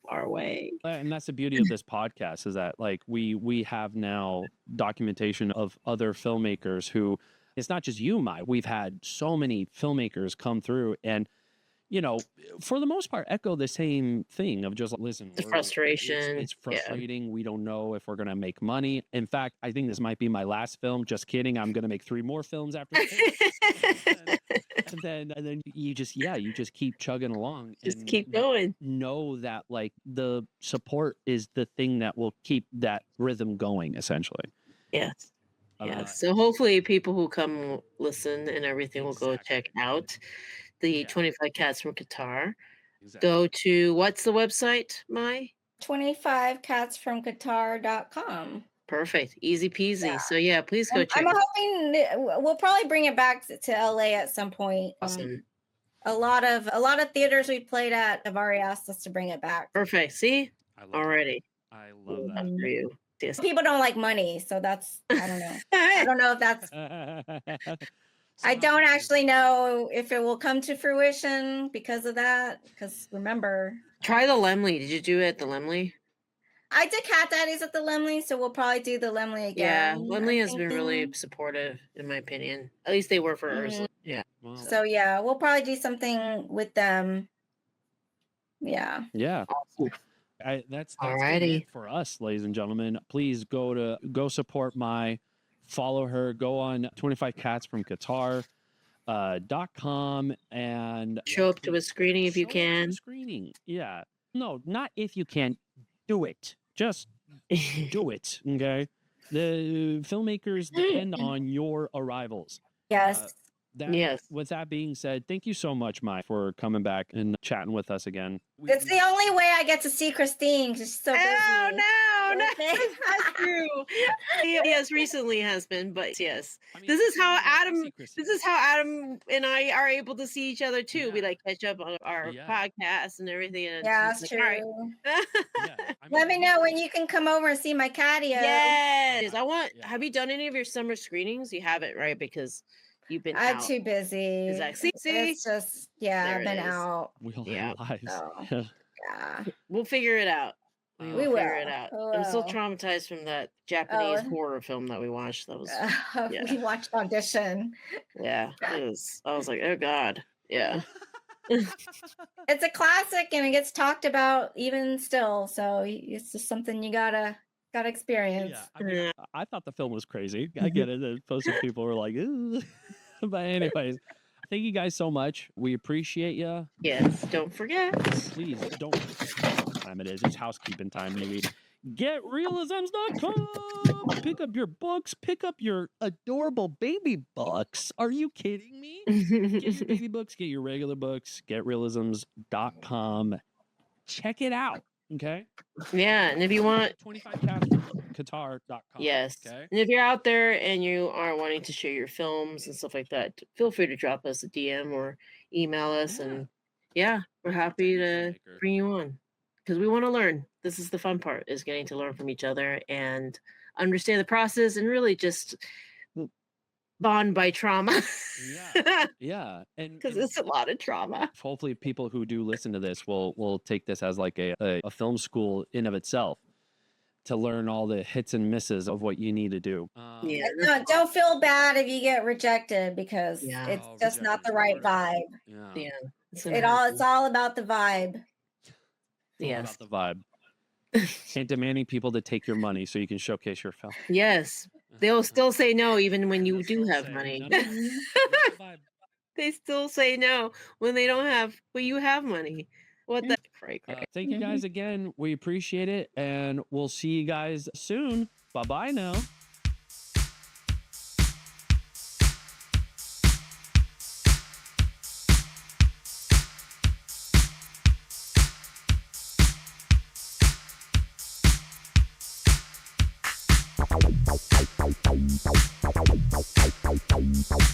S3: far away.
S5: And that's the beauty of this podcast, is that like we have now documentation of other filmmakers who, it's not just you, Mai. We've had so many filmmakers come through and, you know, for the most part, echo the same thing of just like, listen,
S3: the frustration.
S5: It's frustrating. We don't know if we're going to make money. In fact, I think this might be my last film. Just kidding. I'm going to make 3 more films after this. and then you just keep chugging along.
S3: Just keep going.
S5: Know that like the support is the thing that will keep that rhythm going, essentially.
S3: Yes. Yeah. So hopefully people who come listen and everything will go check out the 25 Cats from Qatar. Go to, what's the website, Mai?
S1: 25catsfromqatar.com.
S3: Perfect. Easy peasy. Yeah. So yeah, please go check
S1: I'm hoping we'll probably bring it back to LA at some point.
S3: Awesome.
S1: A lot of theaters we played at have already asked us to bring it back.
S3: Perfect. See? Already.
S5: I love that.
S3: For you.
S1: Yes. People don't like money, so that's, I don't know. I don't know if that's I don't actually know if it will come to fruition because of that. Because remember,
S3: try the Lemley. Did you do it at the Lemley?
S1: I did Cat Daddies at the Lemley, so we'll probably do the Lemley again.
S3: Yeah, Lemley has been really supportive, in my opinion. At least they were for Ursula. Yeah.
S5: Wow.
S1: So yeah, we'll probably do something with them. Yeah.
S5: Yeah.
S3: Awesome.
S5: That's it for us, ladies and gentlemen. Please go support Mai. Follow her. Go on 25catsfromqatar.com and
S3: show up to a screening if you can.
S5: Screening. Yeah. No, not if you can. Do it. Just do it. Okay. The filmmakers depend on your arrivals.
S1: Yes.
S5: With that being said, thank you so much, Mai, for coming back and chatting with us again.
S1: It's the only way I get to see Christine. She's so busy.
S3: Oh, no, that's true. Yes, recently has been, but yes. I mean, this is how Adam and I are able to see each other too. We like catch up on our podcasts and everything. And
S1: that's true. Right. Let me know when you can come over and see my catio.
S3: Yes. Have you done any of your summer screenings? You haven't, right? Because you've been
S1: I'm too busy.
S3: Exactly. See?
S1: It's just, I've been out.
S5: We all have lives.
S1: Yeah.
S3: We'll figure it out.
S1: We will
S3: figure it out. I'm still traumatized from that Japanese horror film that we watched. That was
S1: we watched Audition.
S3: Yeah. I was like, oh God. Yeah.
S1: It's a classic and it gets talked about even still. So it's just something you gotta experience.
S5: Yeah, I mean, I thought the film was crazy. I get it. Most of people were like, ooh. But anyways, thank you guys so much. We appreciate you.
S3: Yes, don't forget.
S5: Please don't forget what time it is. It's housekeeping time, maybe. Get Reelisms.com. Pick up your books. Pick up your adorable baby books. Are you kidding me? Get your baby books. Get your regular books. Get Reelisms.com. Check it out. Okay.
S3: Yeah, and if you want
S5: 25catsfromqatar.com.
S3: Yes.
S5: Okay.
S3: And if you're out there and you are wanting to share your films and stuff like that, feel free to drop us a DM or email us, and we're happy to bring you on because we want to learn. This is the fun part, is getting to learn from each other and understand the process, and really just bond by trauma.
S5: Yeah, and
S3: Because it's a lot of trauma.
S5: hopefully people who do listen to this will take this as like a film school in of itself to learn all the hits and misses of what you need to do.
S3: Yeah.
S1: Don't feel bad if you get rejected because
S3: Yeah.
S1: it's
S5: Oh,
S1: just not
S5: rejected
S1: the
S5: is
S1: right
S5: the
S1: vibe.
S3: Yeah.
S1: It's all about the vibe.
S3: Yes.
S5: About the vibe. And demanding people to take your money so you can showcase your film.
S3: Yes. They'll still say no even when you do have money.
S5: No, no, no, that's the vibe.
S3: They still say no when they don't have, when you have money. What the cray.
S5: Thank you guys again. We appreciate it, and we'll see you guys soon. Bye-bye now.
S11: Bye.